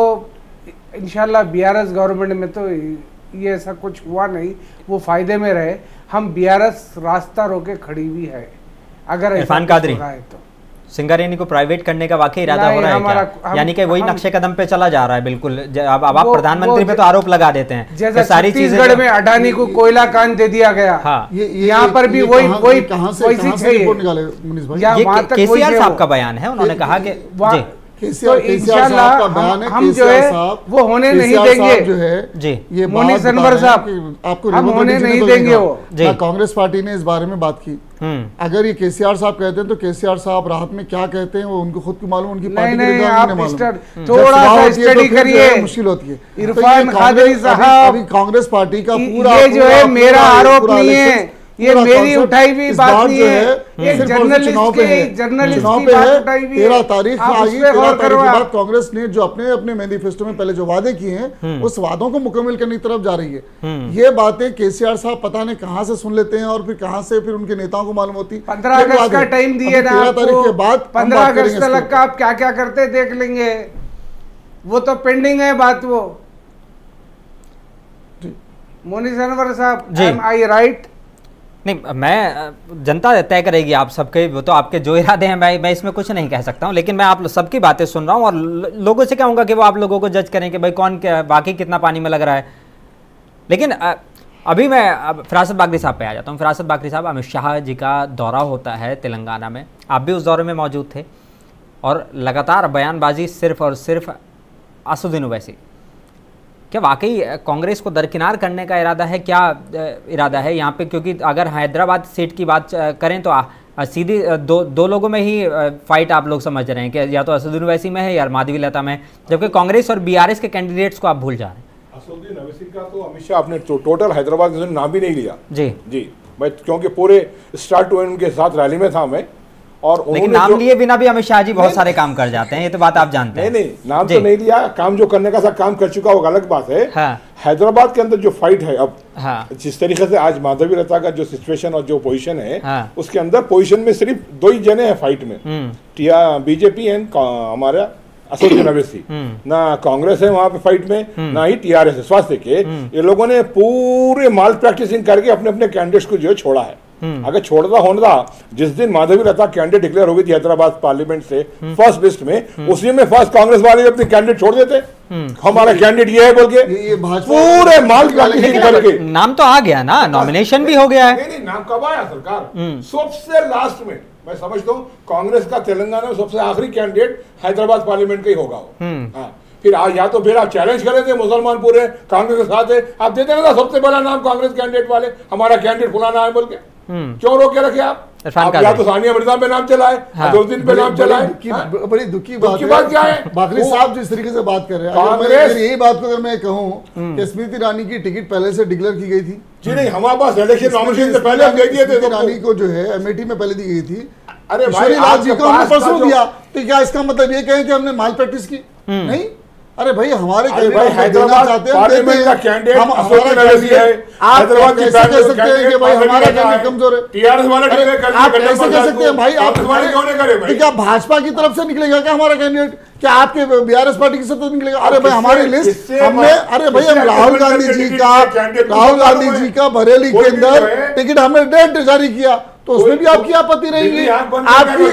इंशाल्लाह बीआरएस गवर्नमेंट में तो ये ऐसा कुछ हुआ नहीं, वो फायदे में रहे। हम बीआरएस रास्ता रोके खड़ी हुई है अगर इरफान कादरी तो सिंगारेनी को प्राइवेट करने का वाकई इरादा हो रहा है क्या? यानी कि वही नक्शे कदम पे चला जा रहा है बिल्कुल। अब आप प्रधानमंत्री पे तो आरोप लगा देते हैं, जैसे सारी छत्तीसगढ़ में अडानी को कोयला कान दे दिया गया। हाँ, यहाँ पर भी वही केसीआर साहब का बयान है, उन्होंने कहा कि तो इंशाल्लाह हम जो है वो होने नहीं देंगे जो है जी, ये मोनिस अनवर साहब आपको हम होने नहीं देंगे। वो कांग्रेस पार्टी ने इस बारे में बात की। अगर ये केसीआर साहब कहते हैं तो केसीआर साहब राहत में क्या कहते हैं वो उनको खुद को मालूम, उनकी पार्टी नहीं, थोड़ा सा स्टडी करिए, मुश्किल होती है। इरफान कादरी साहब, अभी कांग्रेस पार्टी का पूरा ये जो है मेरा आरोप नहीं है, ये मेरी उठाई हुई बात नहीं है, एक जर्नलिस्ट की बात उठाई हुई है। 13 तारीख आई, 13 तारीख के बाद कांग्रेस ने जो अपने मैनिफेस्टो में पहले जो वादे किए हैं उस वादों को मुकम्मल करने की तरफ जा रही है। ये बातें केसीआर साहब पता नहीं कहां से सुन लेते हैं और फिर कहां से फिर उनके नेताओं को मालूम होती। 15 अगस्त का टाइम दिए ना, 13 तारीख के बाद 15 अगस्त तक का आप क्या क्या करते देख लेंगे, वो तो पेंडिंग है बात। वो मोनिस अनवर साहब, एम आई राइट? नहीं, मैं जनता तय करेगी आप सबके, वो तो आपके जो इरादे हैं मैं इसमें कुछ नहीं कह सकता हूं, लेकिन मैं आप सबकी बातें सुन रहा हूं और लोगों से कहूँगा कि वो आप लोगों को जज करें कि भाई कौन बाकी कितना पानी में लग रहा है। लेकिन अभी मैं फिरासत बागरी साहब पे आ जाता हूँ। फिरासत बागरी साहब, अमित शाह जी का दौरा होता है तेलंगाना में, आप भी उस दौरे में मौजूद थे और लगातार बयानबाजी सिर्फ और सिर्फ असदुद्दीन ओवैसी। क्या वाकई कांग्रेस को दरकिनार करने का इरादा है? क्या इरादा है यहाँ पे? क्योंकि अगर हैदराबाद सीट की बात करें तो सीधी दो लोगों में ही फाइट आप लोग समझ रहे हैं कि या तो असदुद्दीन ओवैसी में है या माधवी लता में, जबकि कांग्रेस और बीआरएस के कैंडिडेट्स को आप भूल जा रहे हैं। असदुद्दीन ओवैसी का तो अमित शाह आपने टोटल हैदराबाद के नाम भी नहीं लिया। जी मैं क्योंकि पूरे स्टार्ट टू एंड उनके साथ रैली में था मैं, और लेकिन नाम लिए बिना भी अमित शाह जी बहुत सारे काम कर जाते हैं, ये तो बात आप जानते हैं। नहीं नाम तो नहीं लिया, काम जो करने का था काम कर चुका, वो अलग बात है। हाँ। हैदराबाद के अंदर जो फाइट है अब, हाँ। जिस तरीके से आज माधवी लता का जो सिचुएशन और जो पोजीशन है, हाँ। उसके अंदर पोजीशन में सिर्फ 2 ही जने हैं फाइट में, बीजेपी एंड हमारा असदुद्दीन ओवैसी। ना कांग्रेस है वहां पे फाइट में, ना ही टीआरएस है। स्वास्थ्य के ये लोगों ने पूरे माल प्रैक्टिसिंग करके अपने अपने कैंडिडेट्स को जो है छोड़ा है। अगर छोड़ता होना जिस दिन माधवी लता कैंडिडेट डिक्लेयर हो गई थी हैदराबाद पार्लियामेंट से फर्स्ट लिस्ट में, उसी में फर्स्ट कांग्रेस वाले अपने कैंडिडेट छोड़ देते, हमारा कैंडिडेट ये है बोल के पूरे माल प्रैक्टिसिंग करके। नाम तो आ गया ना, नॉमिनेशन भी हो गया है। नहीं नाम कब आया सरकार? सबसे लास्ट में मैं समझता हूँ कांग्रेस का तेलंगाना में सबसे आखिरी कैंडिडेट हैदराबाद पार्लियामेंट का ही होगा। फिर या तो फिर आप चैलेंज करे थे मुसलमान पूरे कांग्रेस के साथ है, आप दे देना था सबसे पहला नाम कांग्रेस कैंडिडेट वाले, हमारा कैंडिडेट फुलाना है बोल के। क्यों रोक के रखे आप या तो सानिया मिर्जा पे नाम चलाए, असदुद्दीन पे नाम चलाए। बड़ी दुखी बात क्या है? बाकरी साहब जिस तरीके से बात कर रहे हैं, यही बात को अगर मैं कहूँ कि स्मृति ईरानी की टिकट पहले से डिक्लेयर की गई थी। जी नहीं, हमारे पास इलेक्शन नॉमिनेशन से पहले हम दे दिए थे। ईरानी को जो है अमेठी में पहले दी गई थी। अरे भाई लाल जी को परसों दिया, तो क्या इसका मतलब ये कहें कि हमने माल प्रैक्टिस की? नहीं। अरे भाई हमारे हैदराबाद पार्लियामेंट का कैंडिडेट असदुद्दीन ओवैसी है। हैदराबाद की कह सकते हैं कि भाई हमारा कैंडिडेट कमजोर है, टीआरएस वाले आप कैसे कह सकते हैं भाई? आप क्या भाजपा की तरफ से निकलेगा क्या हमारा कैंडिडेट? क्या आपके बीआरएस पार्टी की तरफ से निकलेगा? अरे भाई हमारी लिस्ट हमने, अरे भाई हम राहुल गांधी जी का बरेली के अंदर टिकट हमने डेट जारी किया, तो उसमें भी आपकी आपत्ति रहेगी। आपकी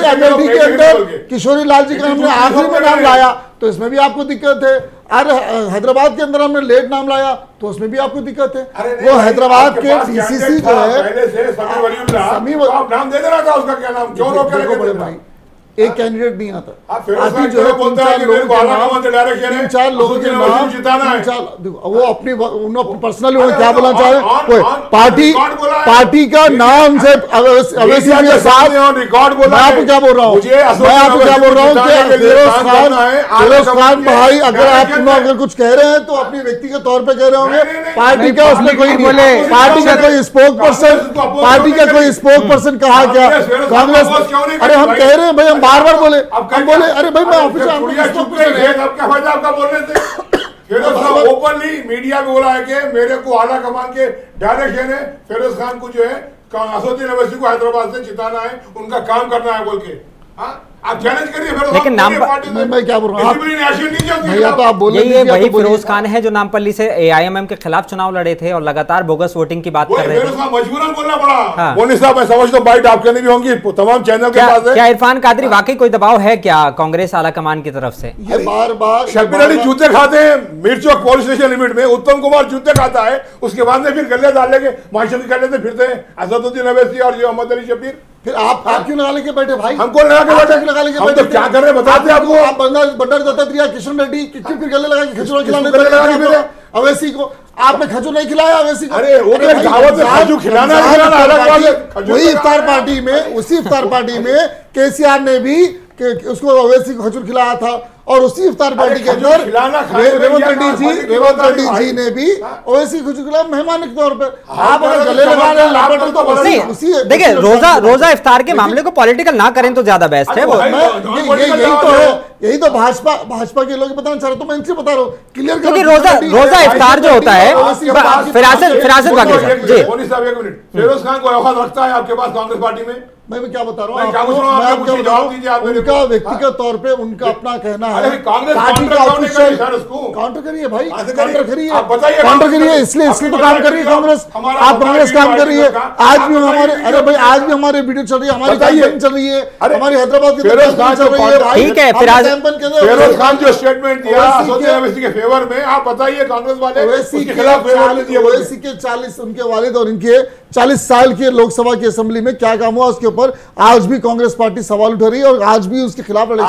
एमएलडी के अंदर किशोरी लाल जी का हमने आखिरी में नाम लाया, तो इसमें भी आपको दिक्कत है। अरे हैदराबाद के अंदर हमने लेट नाम लाया, तो उसमें भी आपको दिक्कत है। वो हैदराबाद के डीसीसी जो है, आप नाम दे देना था, उसका क्या नाम? क्यों रोक के रखे भाई? एक कैंडिडेट नहीं आता, आती जो है 3-4 लोगों के नाम, वो अपनी पर्सनली क्या बोलना चाह रहे हैं, पार्टी का नाम से अवैसी के साथ मैं आपको क्या बोल रहा हूँ, फिरोज खान भाई, अगर आप अगर कुछ कह रहे हैं तो अपनी व्यक्तिगत तौर पे कह रहे होंगे, पार्टी का उसमें कोई बोले, पार्टी का कोई स्पोक पर्सन कहा क्या कांग्रेस? अरे हम कह रहे हैं भाई, हम बार-बार बोले, हम बोले अरे भाई मैं ऑफिस आपका बोलने से फिरोज खान ओपनली मीडिया में बोला है कि मेरे को आला कमान के डायरेक्शन है, फिरोज खान को जो है असदुद्दीन ओवैसी को हैदराबाद से जिताना है, उनका काम करना है बोल के। आप चैलेंज करिए फिरोज, लेकिन नाम मैं क्या बोल रहा हूँ, ये वही फिरोज खान है जो नामपल्ली से एआईएमएम के खिलाफ चुनाव लड़े थे और लगातार बोगस वोटिंग की बात कर रहे थे। मजबूरन बोलना पड़ा। मोनी साहब मैं समझता हूँ बाइट आपके लिए भी होंगी, तमाम चैनल के पास है। क्या इरफान कादरी वाकई कोई दबाव है क्या कांग्रेस आला कमान की तरफ से? बार-बार शब्बीर अली जूते खाते हैं मिर्चौक पुलिस स्टेशन लिमिट में, उत्तम कुमार जूते खाता है, उसके बाद में फिर गले डाल लेके माशरी कर लेते फिरते हैं असदुद्दीन ओवैसी और मोहम्मद अली शब्बीर। फिर आप क्यों लगा लेके बैठे भाई? हमको लगा के बैठे, लगा लेके बैठे, क्या कर रहे हैं बताते आपको। आप बंडर दत्तात्रेय, किशन रेड्डी क्यों फिर गले लगा के खजूर खिलाने अवैसी को? आपने खजूर नहीं खिलाया अवैसी को? अरे वो खजूर खिलाना अलग बात है। वही इफ्तार पार्टी में, उसी इफ्तार पार्टी में केसीआर ने भी उसको अवैसी को खजूर खिलाया था, और उसी इफ्तार पार्टी के अंदर रेवंत रेड्डी जी ने भी ओवैसी खजूर खिलाया मेहमान के तौर पर। आप अगर गले लगा रहे हैं तो देखिए, रोजा इफ्तार के मामले को पॉलिटिकल ना करें तो ज्यादा बेस्ट है। यही तो भाजपा के लोग बताना चाह रहे, तो मैं इनसे बता रहा हूँ क्लियर, क्योंकि रोजा इफ्तार जो होता है फिरासत बाकी जी। फिरोज खान को औकात रखता है आपके पास कांग्रेस पार्टी में? मैं क्या बता रहा हूँ, उनका व्यक्तिगत तौर पे उनका अपना कहना है, पार्टी का ऑफिशियल काउंटर करिए भाई, काउंटर करिए, इसलिए तो काम कर रही है कांग्रेस। आप कांग्रेस काम कर रही है, आज भी हमारे, अरे भाई आज भी हमारे वीडियो चल रही है, हमारी कैंपेन चल रही है, हमारी हैदराबाद की चल रही है। ठीक है, फिराज फिरोज खान जो स्टेटमेंट दिया असदुद्दीन ओवैसी के फेवर में, आप बताइए कांग्रेस वाले उसके खिलाफ ओवैसी के 40 उनके वालिद और इनके 40 साल की लोकसभा की असेंबली में क्या काम हुआ उसके ऊपर आज भी कांग्रेस पार्टी सवाल उठा रही है और आज भी उसके खिलाफ लेकिन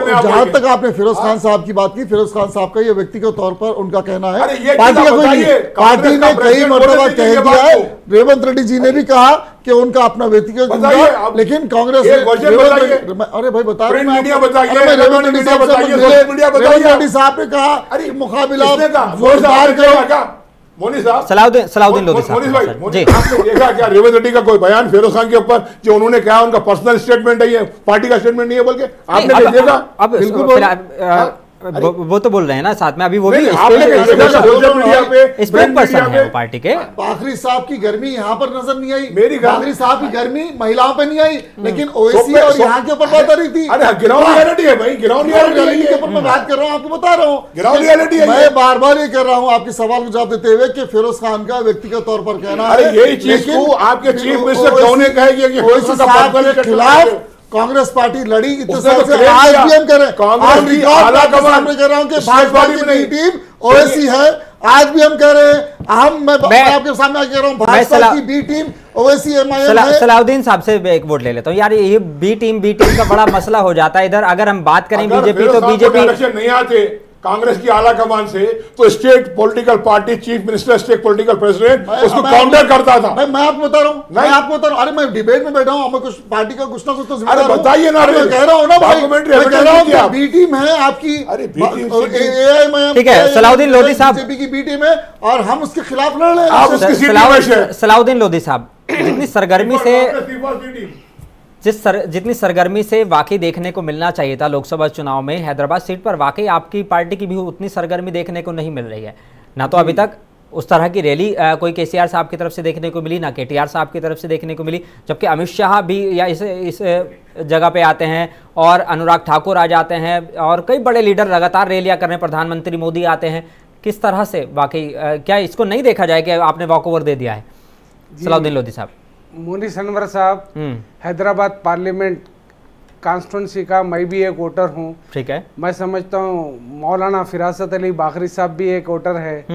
जहां तक आपने फिरोज खान साहब की बात की, फिरोज खान साहब का ये व्यक्तिगत तौर पर उनका कहना है, पार्टी का कोई नहीं, पार्टी ने कई मरतबा कह दिया है, रेवंत रेड्डी जी ने भी कहा कि उनका अपना व्यक्तिगत, लेकिन कांग्रेस अरे भाई बता रेवंत रेड्डी साहब ने कहा मुकाबला जोरदार करो। मोनी साहब, सलाउद्दीन लोधी साहब, मोनी भाई, आपने देखा क्या रेवंत रेड्डी का कोई बयान फिरोज खान के ऊपर जो उन्होंने कहा उनका पर्सनल स्टेटमेंट है, ये पार्टी का स्टेटमेंट नहीं है, बोल के आपने देखा? अब बिल्कुल वो तो बोल रहे हैं ना साथ में, अभी वो भी स्पेक पर्सन है पार्टी के। बाखरी साहब की गर्मी यहाँ पर नजर नहीं आई, मेरी बाखरी साहब की गर्मी महिलाओं पे नहीं आई, लेकिन ओवैसी और यहाँ के ऊपर बात आ रही थी। अरे ग्राउंड रियलिटी है भाई, ग्राउंड रियलिटी के ऊपर मैं बात कर रहा हूँ, आपको बता रहा हूँ ग्राउंड रियलिटी है। मैं बार बार ये कर रहा हूँ आपके सवाल को जवाब देते हुए कि फिरोज खान का व्यक्तिगत तौर पर कहना है, यही चीज को आपके चीफ मिनिस्टर क्यों ने कहा कि ओवैसी साहब के खिलाफ कांग्रेस पार्टी लड़ी इतने साल से, आज भी हम करें, आज रिकॉर्ड कर रहा हूं कि भाजपा की नई टीम ओवैसी है, आज भी हम कह रहे हैं, मैं आपके सामने कह रहा हूं भाजपा की बी टीम ओवैसी एमआईएम है। सलाउद्दीन साहब से एक वोट ले लेता हूं यार, ये बी टीम का बड़ा मसला हो जाता है इधर। अगर हम बात करें बीजेपी तो बीजेपी नहीं आते कांग्रेस की आला कमान से, तो state political party chief minister, state political president उसको काउंटर करता था। मैं आपको बता रहा हूँ, मैं आपको बता रहा हूँ, अरे मैं डिबेट में बैठा हूँ, कुछ पार्टी का कुछ ना कुछ तो अरे बताइए ना, मैं कह रहा हूँ ना भाई, मैं कह रहा हूँ कि बी टीम है आपकी, ठीक है सलाउद्दीन लोधी साहब, बीजेपी की बी टीम है और हम उसके खिलाफ लड़ रहे हैं। सलाउद्दीन लोधी साहब, जितनी सरगर्मी से जितनी सरगर्मी से वाकई देखने को मिलना चाहिए था लोकसभा चुनाव में हैदराबाद सीट पर, वाकई आपकी पार्टी की भी उतनी सरगर्मी देखने को नहीं मिल रही है। ना तो अभी तक उस तरह की रैली कोई केसीआर साहब की तरफ से देखने को मिली, ना केटीआर साहब की तरफ से देखने को मिली, जबकि अमित शाह भी या इस जगह पे आते हैं और अनुराग ठाकुर आ जाते हैं और कई बड़े लीडर लगातार रैलियां कर रहे हैं, प्रधानमंत्री मोदी आते हैं। किस तरह से वाकई क्या इसको नहीं देखा जाए कि आपने वॉकओवर दे दिया है? सलाउद्दीन लोधी साहब। मोनी सनवर साहब, हैदराबाद पार्लियामेंट कॉन्स्टिट्यूंसी का मैं भी एक वोटर हूँ, ठीक है। मैं समझता हूँ मौलाना फिरासत अली बाखरी साहब भी एक वोटर है।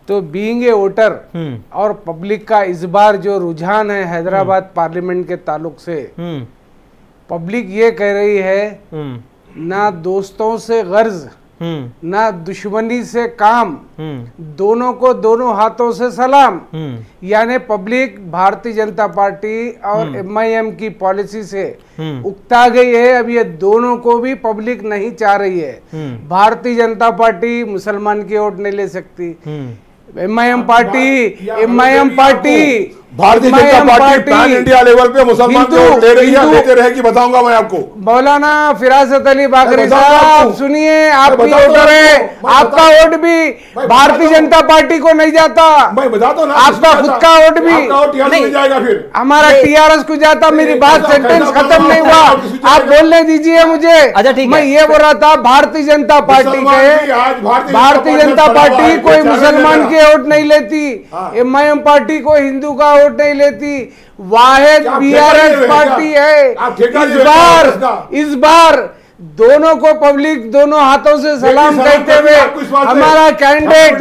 तो बीइंग ए वोटर और पब्लिक का इस बार जो रुझान है हैदराबाद पार्लियामेंट के ताल्लुक से, पब्लिक ये कह रही है ना दोस्तों से गर्ज ना दुश्मनी से काम, दोनों को दोनों हाथों से सलाम। यानी पब्लिक भारतीय जनता पार्टी और एमआईएम की पॉलिसी से उकता गई है। अब ये दोनों को भी पब्लिक नहीं चाह रही है। भारतीय जनता पार्टी मुसलमान की वोट नहीं ले सकती, MIM party Bharatiya Janata party pan India level पे मुसलमान को वोट ले रही है, लेते रहेगी, बताऊंगा मैं आपको। मौलाना फिरासत अली बाकरी साहब सुनिए, आपकी वोटर है, आपका वोट भी भारतीय जनता पार्टी को नहीं जाता, मैं बताता हूं, आपका खुद का वोट भी नहीं जाएगा, फिर हमारा टीआरएस को जाता। मेरी बात सेंटेंस खत्म नहीं हुआ, आप बोलने दीजिए मुझे। अच्छा ठीक है, मैं ये बोल रहा था भारतीय जनता पार्टी के, भारतीय जनता पार्टी कोई मुसलमान के वोट नहीं लेती, एमआईएम पार्टी को हिंदू का वोट नहीं लेती, वाहिद बीआरएस पार्टी है। इस बार दोनों को पब्लिक दोनों हाथों से सलाम कहते हुए हमारा candidate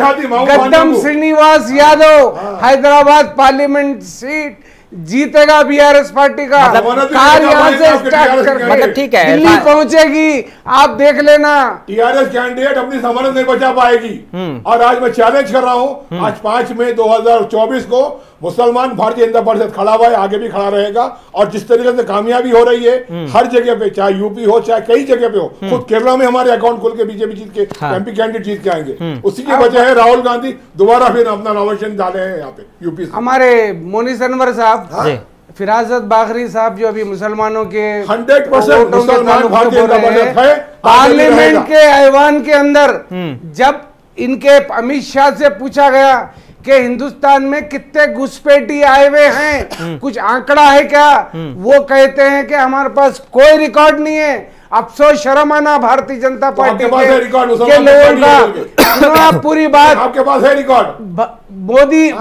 Gaddam Srinivas Yadav Hyderabad parliament seat जीतेगा बीआरएस पार्टी का। कार यहाँ से स्टार्ट कर, मतलब ठीक है दिल्ली पहुंचेगी, आप देख लेना। टीआरएस कैंडिडेट अपनी जमानत नहीं बचा पाएगी। और आज मैं चैलेंज कर रहा हूं, आज 5 मई 2024 को मुसलमान भारतीय जनता पार्टी से खड़ा हुआ है, आगे भी खड़ा रहेगा। और जिस तरीके से कामयाबी हो रही है हर जगह पे, चाहे यूपी हो चाहे कई जगह पे हो, खुद केरला में हमारे अकाउंट खोल के बीजेपी जीत के एमपी कैंडिडेट जीत के आएंगे। उसी की वजह है राहुल गांधी दोबारा फिर अपना नॉमिनेशन डाले हैं यहाँ पे यूपी से। हमारे मोनी सनवर साहब, फिरासत बाखरी साहब जो अभी मुसलमानों के 100% मुसलमान भारतीय जनता पार्टी है। पार्लियामेंट के ऐवान के अंदर जब इनके अमित शाह से पूछा गया कि हिंदुस्तान में कितने घुसपैठी आए हुए हैं, कुछ आंकड़ा है क्या, वो कहते हैं कि हमारे पास कोई रिकॉर्ड नहीं है। अफसोस शर्म आना भारतीय जनता पार्टी के लोगों का। सुनो आप पूरी बात, आपके पास है रिकॉर्ड।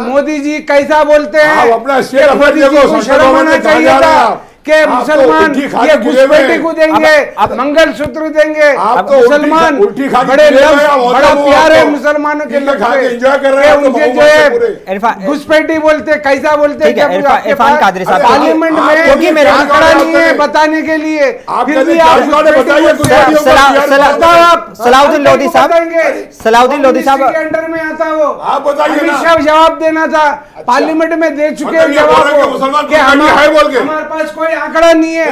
मोदी जी कैसा बोलते हैं, मोदी जी को शर्म आना चाहिए था के मुसलमान ये घुसपैठी को देंगे, मंगलसूत्र देंगे, मुसलमान बड़े बड़ा प्यार है मुसलमानों के उनके जो है घुसपैठी बोलते, कैसा बोलते इरफान कादरी साहब पार्लियामेंट में आंकड़ा नहीं है बताने के लिए, फिर भी आप सलाउद्दीन लोधी साहब, सलाउद्दीन लोधी साहब अंडर में आता वो, अमित शाह जवाब देना था, पार्लियामेंट में दे चुके हैं जवाब कि हमारे पास कोई आंकड़ा नहीं है।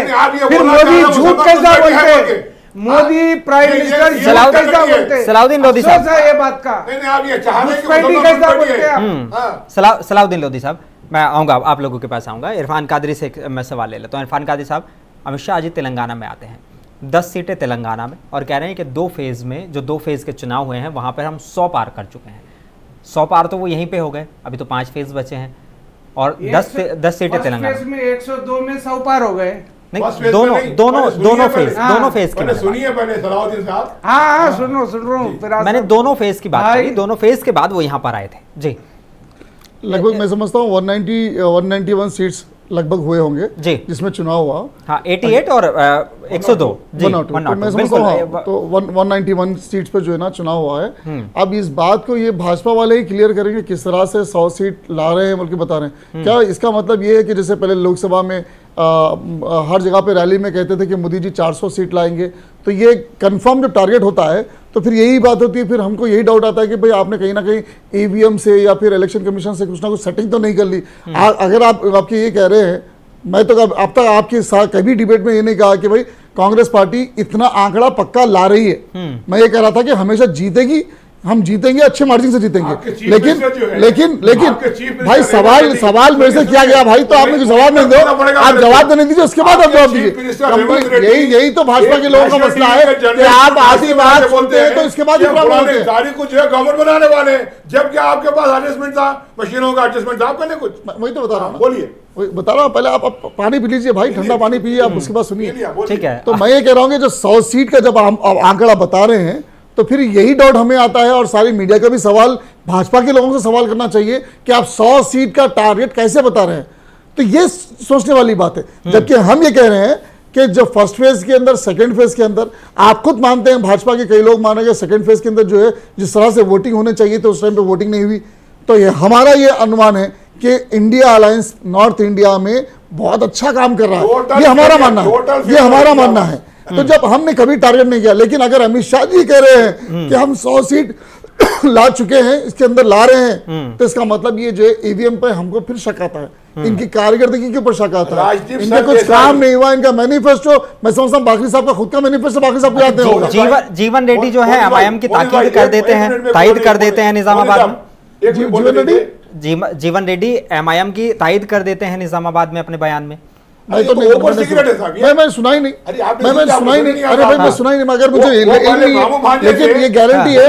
फिर मोदी झूठ कैसा बोलते, मोदी प्राइम मिनिस्टर झूठ कैसा बोलते, सलाउद्दीन लोधी साहब ये बात का कैसा बोलते। सलाउद्दीन लोधी साहब मैं आऊंगा, आप लोगों के पास आऊंगा। इरफान कादरी से मैं सवाल ले लेता हूँ। इरफान कादरी साहब, अमित शाह जी तेलंगाना में आते हैं, 10 सीटें तेलंगाना में, और कह रहे हैं कि 2 फेज़ में जो 2 फेज़ के चुनाव हुए हैं वहाँ पर हम 100 पार कर चुके हैं। 100 पार तो वो यहीं पे हो गए, अभी तो 5 फेज़ बचे हैं और 10 सीटें तेलंगाना में 102 में 100 पार हो गए। नहीं, दोनों फेज की सुनिए पहले सलाउद्दीन साहब। हाँ सुन रहा हूँ, मैंने दोनों फेज की बात करी, दोनों फेज के बाद वो यहाँ पर आए थे जी। लगभग मैं समझता हूँ 191 सीट्स लगभग हुए होंगे जी, जिसमें चुनाव हुआ। हाँ 88 और 102 जी, मैं समझता हूँ तो 191 सीट्स पे जो है ना चुनाव हुआ है। अब इस बात को ये भाजपा वाले ही क्लियर करेंगे किस तरह से 100 सीट ला रहे हैं बल्कि बता रहे हैं। क्या इसका मतलब ये है कि जैसे पहले लोकसभा में हर जगह पे रैली में कहते थे कि मोदी जी 400 सीट लाएंगे, तो ये कंफर्म जब टारगेट होता है तो फिर यही बात होती है, फिर हमको यही डाउट आता है कि भाई आपने कहीं ना कहीं ईवीएम से या फिर इलेक्शन कमीशन से कुछ ना कुछ सेटिंग तो नहीं कर ली। अगर आप आपके ये कह रहे हैं, मैं तो अब तक आपके साथ कभी डिबेट में ये नहीं कहा कि भाई कांग्रेस पार्टी इतना आंकड़ा पक्का ला रही है। मैं ये कह रहा था कि हमेशा जीतेगी, हम जीतेंगे, अच्छे मार्जिन से जीतेंगे। लेकिन भाई सवाल मेरे से किया गया भाई, तो आपने जवाब नहीं दो, आप जवाब देने दीजिए, उसके बाद आप जवाब दीजिए। यही तो भाजपा के लोगों का मसला है कि आप आधी बात बोलते हैं तो इसके बाद तारीख को जो है गवर्नमेंट बनाने वाले हैं, जबकि आपके पास एडजस्टमेंट था, मशीनों का एडजस्टमेंट था, आप करने कुछ। वही तो बता रहा हूँ, बोलिए, बता रहा हूँ। पहले आप पानी पी लीजिए भाई, ठंडा पानी पीजिए, आप उसके बाद सुनिए, ठीक है। तो मैं ये कह रहा हूँ कि जो 100 सीट का जब हम आंकड़ा बता रहे हैं तो फिर यही डाउट हमें आता है, और सारी मीडिया का भी सवाल भाजपा के लोगों से सवाल करना चाहिए कि आप 100 सीट का टारगेट कैसे बता रहे हैं। तो ये सोचने वाली बात है। जबकि हम ये कह रहे हैं कि जब फर्स्ट फेज के अंदर, सेकंड फेज के अंदर, आप खुद मानते हैं, भाजपा के कई लोग मानेंगे सेकंड फेज के अंदर जो है जिस तरह से वोटिंग होने चाहिए तो उस टाइम पे वोटिंग नहीं हुई। तो ये हमारा ये अनुमान है कि इंडिया अलायंस नॉर्थ इंडिया में बहुत अच्छा काम कर रहा है, ये हमारा मानना है, ये हमारा मानना है। तो जब हमने कभी टारगेट नहीं किया, लेकिन अगर अमित शाह जी कह रहे हैं कि हम 100 सीट ला चुके हैं, इसके अंदर ला रहे हैं, तो इसका मतलब ये जो है ईवीएम पे हमको फिर शक आता है, इनकी कारकर्दगी के ऊपर शक आता है, इनका कुछ काम नहीं हुआ, इनका मैनिफेस्टो, मैं समझता हूँ बाकी साहब का खुद का मैनिफेस्टो बाकी साहब को याद नहीं होगा। जीवन रेड्डी जो है एमआईएम की ताकीद कर देते हैं, तायद कर देते हैं निजामाबाद में। जीवन रेड्डी एमआईएम की तायद कर देते हैं निजामाबाद में अपने बयान में। मैं सुना ही नहीं, अरे भाई मैं सुना ही नहीं, मगर मुझे लेकिन ये गारंटी है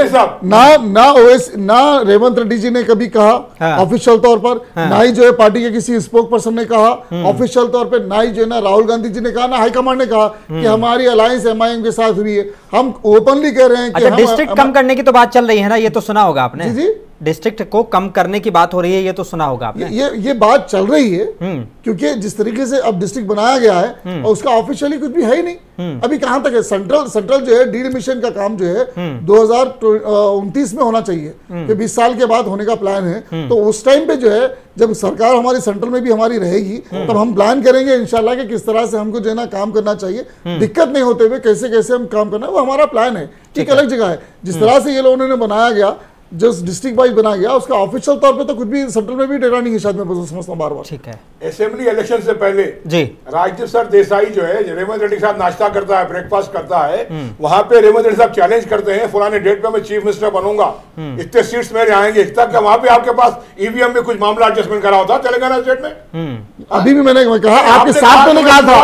ना रेवंत रेड्डी जी ने कभी कहा ऑफिशियल तौर पर, ना ही जो है पार्टी के किसी स्पोक पर्सन ने कहा ऑफिशियल तौर पर, ना ही जो है ना राहुल गांधी जी ने कहा, ना हाईकमांड ने कहा कि हमारी अलायंस एमआईएम के साथ हुई है। हम ओपनली कह रहे हैं कि डिस्ट्रिक्ट कम करने की तो बात चल रही है ना, ये तो सुना होगा आपने। जी डिस्ट्रिक्ट को कम करने की बात हो रही है, ये तो सुना होगा आपने। ये बात चल रही है क्योंकि जिस तरीके से अब डिस्ट्रिक्ट बनाया गया है और उसका ऑफिशियली कुछ भी है ही नहीं। अभी कहां तक है? सेंट्रल जो है डीलिमिशन का काम जो है 2029 में होना चाहिए, कि 20 साल के बाद होने का प्लान है। तो उस टाइम पे जो है जब सरकार हमारी सेंट्रल में भी हमारी रहेगी, तब हम प्लान करेंगे इंशाल्लाह कि किस तरह से हमको जो है ना काम करना चाहिए, दिक्कत नहीं होते हुए कैसे कैसे हम काम करना है, वो हमारा प्लान है। ठीक अलग जगह है जिस तरह से ये लोगों ने बनाया गया, जो डिस्ट्रिक्ट वाइज बना गया, उसका ऑफिशियल तौर पे तो कुछ भी सेंट्रल में भी डेटा नहीं है, शायद मैं समझता हूं बार-बार। ठीक है। असेंबली इलेक्शन से पहले जी राजदीप सर देसाई जो है रेवंत रेड्डी के साथ नाश्ता करता है, ब्रेकफास्ट करता है, वहां पे रेवंत रेड्डी साहब चैलेंज करते हैं फलाने डेट पे मैं चीफ मिनिस्टर बनूंगा, इतने सीट्स मेरे आएंगे तक। वहां पे आपके पास ईवीएम में कुछ मामला एडजस्टमेंट करा होता तेलंगाना स्टेट में। अभी भी मैंने कहा आपके साथ मैंने कहा था,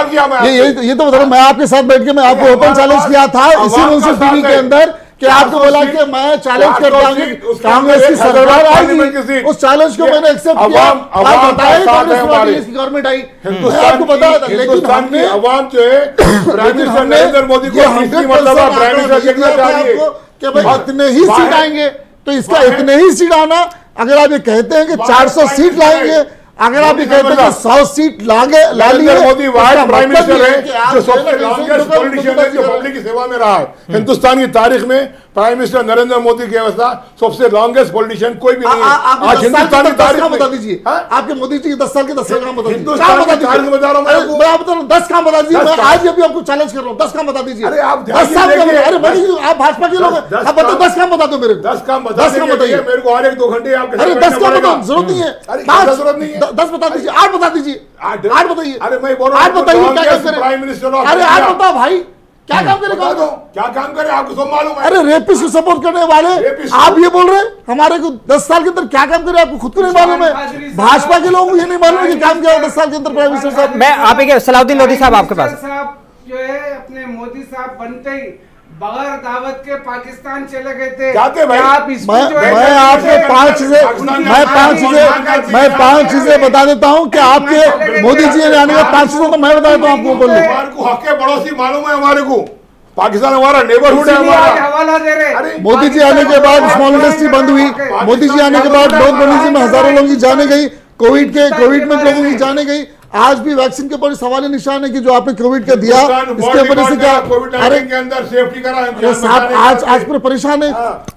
ये तो बता, मैं आपके साथ बैठ के मैं आपको ओपन चैलेंज किया था इसी मुंसिफ टीवी के अंदर कि आपको बोला कि मैं चैलेंज करता हूं कांग्रेस की सरकार आएगी, उस चैलेंज को मैंने एक्सेप्ट किया। आप बताएं कांग्रेस की गवर्नमेंट आई, आपको पता था, लेकिन हमने अवाम जो है प्राइम मिनिस्टर नरेंद्र मोदी को कि भाई इतने ही सीट आएंगे, तो इसका इतने ही सीट आना, अगर आप ये कहते हैं कि 400 सीट लाएंगे अगर आप ये कहते हैं 100 सीट ला लिए, मोदी वाइस प्राइम मिनिस्टर है जो सबसे लॉन्गेस्ट पॉलिटिशियन है जो पब्लिक की सेवा में रहा है हिंदुस्तान की तारीख में। प्राइम मिनिस्टर नरेंद्र मोदी की अवस्था सबसे लॉन्गेस्ट पॉलिटिशियन कोई भी नहीं है आज हिंदुस्तान की तारीख में। बता दीजिए आपके मोदी जी के 10 साल के 10 काम बता दीजिए। हिंदुस्तान की तारीख में बता रहा हूं मैं आप 10 काम बता दीजिए। मैं आज भी आपको चैलेंज कर रहा हूं, 10 काम बता दीजिए। अरे आप 10 साल के, अरे आप भाजपा के लोग हैं, आप बताओ 10 काम बता दो मेरे को। 10 काम बताइए मेरे को और 1-2 घंटे आपके। अरे 10 काम बताओ, जरूरत नहीं है, जरूरत नहीं है। 10 बता दीजिए, 8 बता दीजिए, 8 बताइए। अरे मैं बोल रहा हूं 8 बताइए क्या काम करें। Prime minister. अरे 8 बताओ भाई, क्या काम करे, क्या काम करे आपको सब मालूम है। अरे रेपिस्ट को सपोर्ट करने वाले आप ये बोल रहे हैं हमारे को 10 साल के अंदर क्या काम करे, आपको खुद को नहीं मालूम है। भाजपा के लोगों को ये नहीं मालूम है कि काम क्या 10 साल के अंदर प्राइम मिनिस्टर साहब। मैं आप सलाउद्दीन लोधी साहब आपके पास साहब जो है अपने मोदी साहब बनते ही बगैर दावत के पाकिस्तान चले गए थे। भाई? आप मैं आपको 5 चीजें बता देता हूं कि आपके मोदी जी ने आने के 5 चीजें तो मैं बता देता हूं आपको। बोलिए। हमारे को हक के पड़ोसी मालूम है हमारे को, पाकिस्तान हमारा नेबरहुड है हमारा। हवाला दे रहे। मोदी जी आने के बाद स्मॉल इंडस्ट्री बंद हुई, मोदी जी आने के बाद लॉकडाउन में हजारों लोगों की जाने गई, कोविड में लोगों की जाने गई। आज भी वैक्सीन के ऊपर सवाल निशान है कि जो आपने कोविड का दिया इसके वजह से क्या अरे के अंदर सेफ्टी करा आज पूरे परेशान है।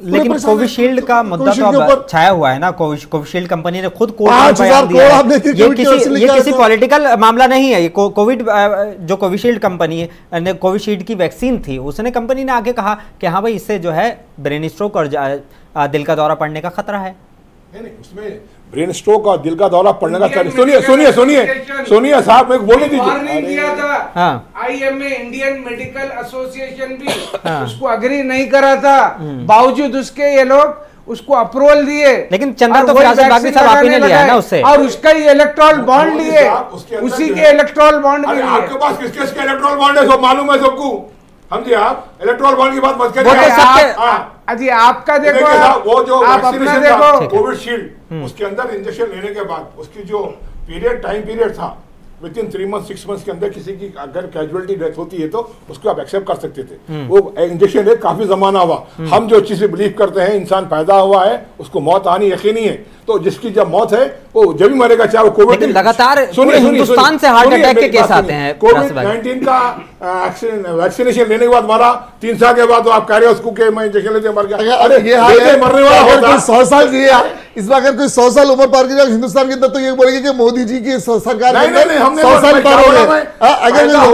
लेकिन कोविशील्ड का मुद्दा तो अब छाया हुआ है ना। कोविशील्ड कंपनी ने खुद कोर्ट में 5,000 बयान दिया है। ये किसी पॉलिटिकल मामला नहीं है। ये कोविड जो कोविशील्ड कंपनी ने कोविशील्ड की वैक्सीन थी, उसने कंपनी ने आगे कहा कि हाँ भाई इससे जो है ब्रेन स्ट्रोक और दिल का दौरा पड़ने का खतरा है। नहीं उसमें ब्रेन स्ट्रोक और दिल का दौरा पड़ने का सुनिए साहब मैं बोलने दीजिए। दिया था IMA इंडियन मेडिकल एसोसिएशन भी उसको अग्री नहीं करा था, बावजूद उसके ये लोग उसको अप्रूवल दिए। लेकिन चंदा तो फिरासत बागरी साहब आप ही ने लिया है ना उससे, और उसका ही इलेक्ट्रॉल बॉन्ड लिए, उसी के इलेक्ट्रॉल बॉन्ड भी लिए। आपके पास किस किस के इलेक्ट्रॉल बॉन्ड है सब मालूम है सबको। हम जी आप इलेक्ट्रॉल बॉन्ड की बात मत करिए। अजी आपका देखो, वो जो आप अपना देखो कोविशील्ड उसके अंदर इंजेक्शन लेने के बाद उसकी जो टाइम पीरियड था विद इन 3 months 6 months के अंदर किसी की अगर कैजुअलिटी डेथ होती है तो उसको आप एक्सेप्ट कर सकते थे। वो इंजेक्शन है काफी जमाना हुआ। हम जो चीजें बिलीव करते हैं इंसान पैदा हुआ है उसको मौत आनी यकीनी है, तो जिसकी जब मौत है वो जब भी मरेगा चाहे वो कोविड। लगातार हिंदुस्तान से हार्ट अटैक के केस आते हैं। कोविड-19 का वैक्सीनेशन लेने के बाद मरा, 3 साल के बाद तो आप कह रहे हो उसको कि मैं इंजेक्शन लेते मर गया। अरे ये मरने वाला 100 साल जिया, इसमें अगर कोई 100 साल उम्र पार किया हिंदुस्तान के अंदर तो ये बोलेंगे कि मोदी जी की सरकार नहीं 100 साल पार हो गए। अगर तो आप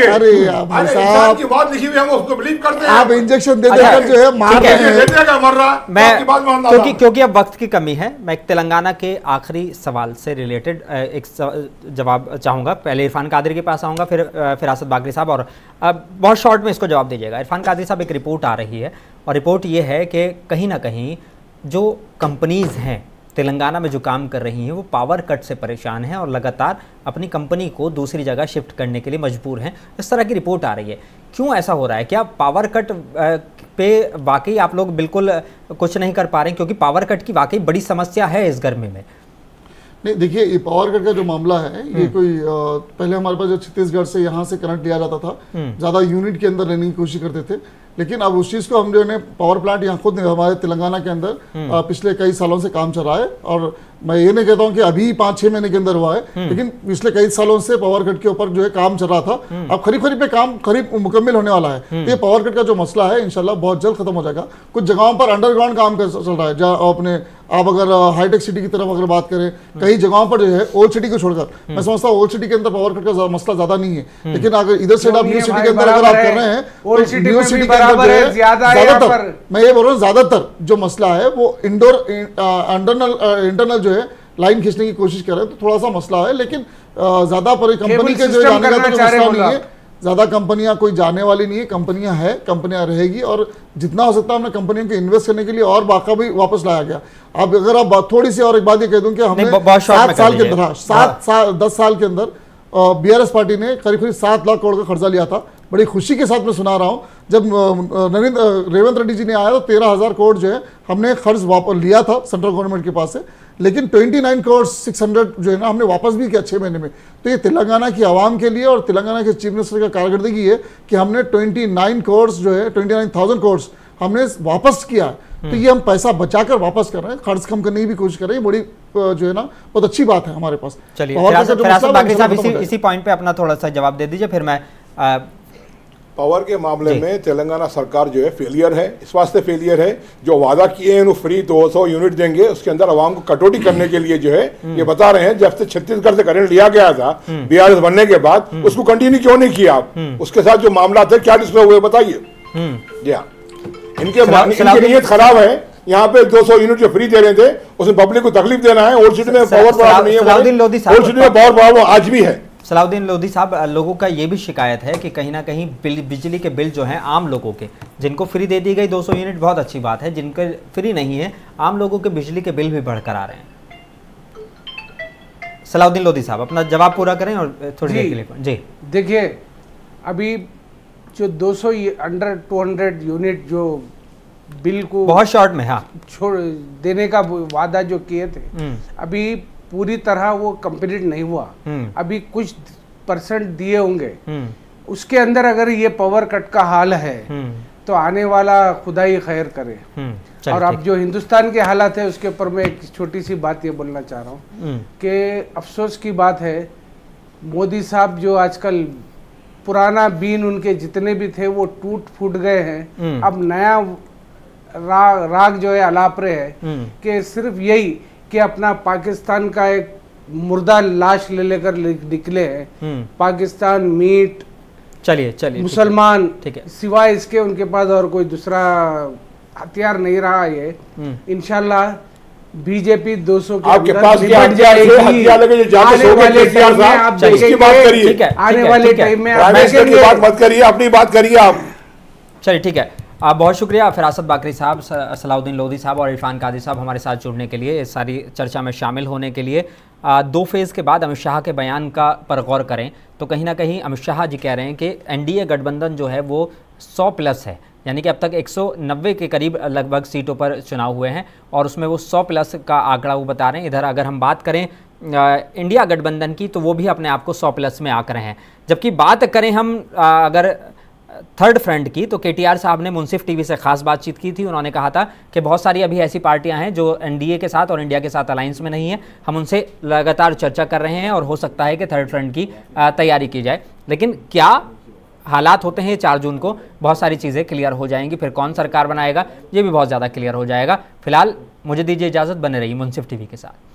अरे भाई साहब की बात लिखी हुई हम उसको बिलीव करते हैं। आप इंजेक्शन दे देकर जो है मार रहे हैं। मर रहा मैं क्योंकि अब वक्त की कमी है, मैं तेलंगाना के आखिरी सवाल से रिलेटेड एक जवाब चाहूंगा। पहले इरफान कादरी के पास आऊंगा, फिर फिरासत बागरी साहब, और बहुत शॉर्ट में इसको जवाब दीजिएगा। इरफान कादरी साहब, एक रिपोर्ट आ रही है और रिपोर्ट ये है कि कहीं ना कहीं जो कंपनीज हैं तेलंगाना में जो काम कर रही हैं वो पावर कट से परेशान हैं और लगातार अपनी कंपनी को दूसरी जगह शिफ्ट करने के लिए मजबूर हैं। इस तरह की रिपोर्ट आ रही है, क्यों ऐसा हो रहा है? क्या पावर कट पे वाकई आप लोग बिल्कुल कुछ नहीं कर पा रहे हैं? क्योंकि पावर कट की वाकई बड़ी समस्या है इस गर्मी में। नहीं देखिए, ये पावर कट का जो मामला है ये कोई पहले हमारे पास जो छत्तीसगढ़ से यहाँ से करंट लिया जाता था, ज़्यादा यूनिट के अंदर लेने की कोशिश करते थे, लेकिन अब उस चीज़ को हम जो है पावर प्लांट यहाँ खुद हमारे तेलंगाना के अंदर पिछले कई सालों से काम चल रहा है। और मैं ये नहीं कहता हूँ कि अभी 5-6 महीने के अंदर हुआ है, लेकिन पिछले कई सालों से पावर कट के ऊपर जो है काम चल रहा था। अब खरीफ पे काम करीब मुकम्मल होने वाला है। तो ये पावर कट का जो मसला है इंशाल्लाह बहुत जल्द खत्म हो जाएगा। कुछ जगहों पर अंडरग्राउंड काम चल रहा है, जहाँ अपने आप अगर हाईटेक सिटी की तरफ अगर बात करें, कई जगहों पर जो है ओल्ड सिटी को छोड़कर मैं समझता हूँ ओल्ड सिटी के अंदर पावर कट का मसला ज्यादा नहीं है। लेकिन अगर इधर से आप न्यू सिटी के अंदर अगर आप कर रहे हैं, न्यू सिटी के अंदर जो है ज्यादातर, मैं ये बोल रहा हूँ ज्यादातर जो मसला है वो इंटरनल जो है लाइन खींचने की कोशिश कर रहे हैं, तो थोड़ा सा मसला है। लेकिन ज्यादा पर कंपनी के जो जाने का तो मसला नहीं है, ज्यादा कंपनियां कोई जाने वाली नहीं है, कंपनियां है, कंपनियां रहेगी और जितना हो सकता है हमने कंपनियों को इन्वेस्ट करने के लिए और बाका भी वापस लाया गया। अब अगर आप थोड़ी सी और एक बात ये कह दूं कि हमने 7 साल के अंदर 10 साल के अंदर BRS पार्टी ने करीब 7 लाख करोड़ का कर्जा लिया था। बड़ी खुशी के साथ मैं सुना रहा हूँ, जब रेवंत रेड्डी जी ने आया तो 13,000 करोड़ जो है हमने कर्ज वापस लिया था सेंट्रल गवर्नमेंट के पास से, लेकिन 29 करोड़ 600 जो है ना हमने वापस भी किया 6 महीने में। तो ये तेलंगाना की आवाम के लिए और तेलंगाना के चीफ मिनिस्टर का कारकर्दगी है कि हमने 29 करोड़ जो है 29,000 करोड़ हमने वापस किया। तो ये हम पैसा बचाकर वापस कर रहे हैं, खर्च कम करने की भी कोशिश कर रहे हैं। बड़ी जो है ना बहुत अच्छी बात है हमारे पास। चलिए फिरासत बाकरी साहब इसी पॉइंट पे अपना थोड़ा सा जवाब दे दीजिए, फिर मैं पावर के मामले में तेलंगाना सरकार जो है फेलियर है। इस वास्ते फेलियर है, जो वादा किए हैं फ्री 200 यूनिट देंगे, उसके अंदर आवाम को कटौती करने के लिए जो है ये बता रहे हैं। जब से छत्तीसगढ़ से करंट लिया गया था बीआरएस बनने के बाद, उसको कंटिन्यू क्यों नहीं किया आप? उसके साथ जो मामला थे क्या डिस्कस हुए बताइए। जी हाँ, इनके नीयत खराब है। यहाँ पे 200 यूनिट जो फ्री दे रहे थे उसमें पब्लिक को तकलीफ देना है। ओल्ड सिटी में पावर प्रॉब्लम नहीं है, ओल्ड सिटी में पावर प्रॉब्लम आज भी है। सलाउद्दीन लोधी साहब, लोगों का ये भी शिकायत है कि कहीं ना कहीं बिजली के बिल जो हैं आम लोगों के, जिनको फ्री दे दी गई 200 यूनिट बहुत अच्छी बात है, जिनके फ्री नहीं है आम लोगों के बिजली के बिल भी बढ़कर आ रहे हैं। सलाउद्दीन लोधी साहब अपना जवाब पूरा करें और थोड़ी देर के लिए जी। देखिए, अभी जो 200 अंडर 200 यूनिट जो बिल को बहुत शॉर्ट में छोड़ देने का वादा जो किए थे, अभी पूरी तरह वो कंप्लीट नहीं हुआ। अभी कुछ % दिए होंगे, उसके अंदर अगर ये पावर कट का हाल है तो आने वाला खुदा ही खैर करे। और अब जो हिंदुस्तान के हालात है उसके ऊपर मैं एक छोटी सी बात ये बोलना चाह रहा हूँ कि अफसोस की बात है, मोदी साहब जो आजकल पुराना बीन उनके जितने भी थे वो टूट फूट गए हैं। अब नया राग जो है अलाप रहे हैं कि सिर्फ यही कि अपना पाकिस्तान का एक मुर्दा लाश ले लेकर निकले हैं। पाकिस्तान मीट, चलिए मुसलमान, ठीक है, सिवाय इसके उनके पास और कोई दूसरा हथियार नहीं रहा। ये इंशाल्लाह बीजेपी 200 के आपके पास निपट जाएगी। आने वाले टाइम में आप देखेंगे, आने वाले टाइम में आप देखेंगे। बात मत करिए, अपनी बात करिए आप। चलिए ठीक है, बहुत शुक्रिया फिरासत बाकरी साहब, सलाउद्दीन लोधी साहब और इरफान कादी साहब हमारे साथ जुड़ने के लिए, इस सारी चर्चा में शामिल होने के लिए। 2 फेज़ के बाद अमित शाह के बयान का पर गौर करें तो कहीं ना कहीं अमित शाह जी कह रहे हैं कि एनडीए गठबंधन जो है वो 100+ है, यानी कि अब तक 190 के करीब लगभग सीटों पर चुनाव हुए हैं और उसमें वो 100+ का आंकड़ा वो बता रहे हैं। इधर अगर हम बात करें इंडिया गठबंधन की तो वो भी अपने आप को 100+ में आंक रहे हैं। जबकि बात करें हम अगर थर्ड फ्रंट की तो केटीआर साहब ने मुंसिफ टीवी से खास बातचीत की थी। उन्होंने कहा था कि बहुत सारी अभी ऐसी पार्टियां हैं जो एनडीए के साथ और इंडिया के साथ अलायंस में नहीं है, हम उनसे लगातार चर्चा कर रहे हैं और हो सकता है कि थर्ड फ्रंट की तैयारी की जाए। लेकिन क्या हालात होते हैं 4 जून को बहुत सारी चीज़ें क्लियर हो जाएंगी, फिर कौन सरकार बनाएगा ये भी बहुत ज़्यादा क्लियर हो जाएगा। फिलहाल मुझे दीजिए इजाज़त, बने रहिए मुंसिफ टीवी के साथ।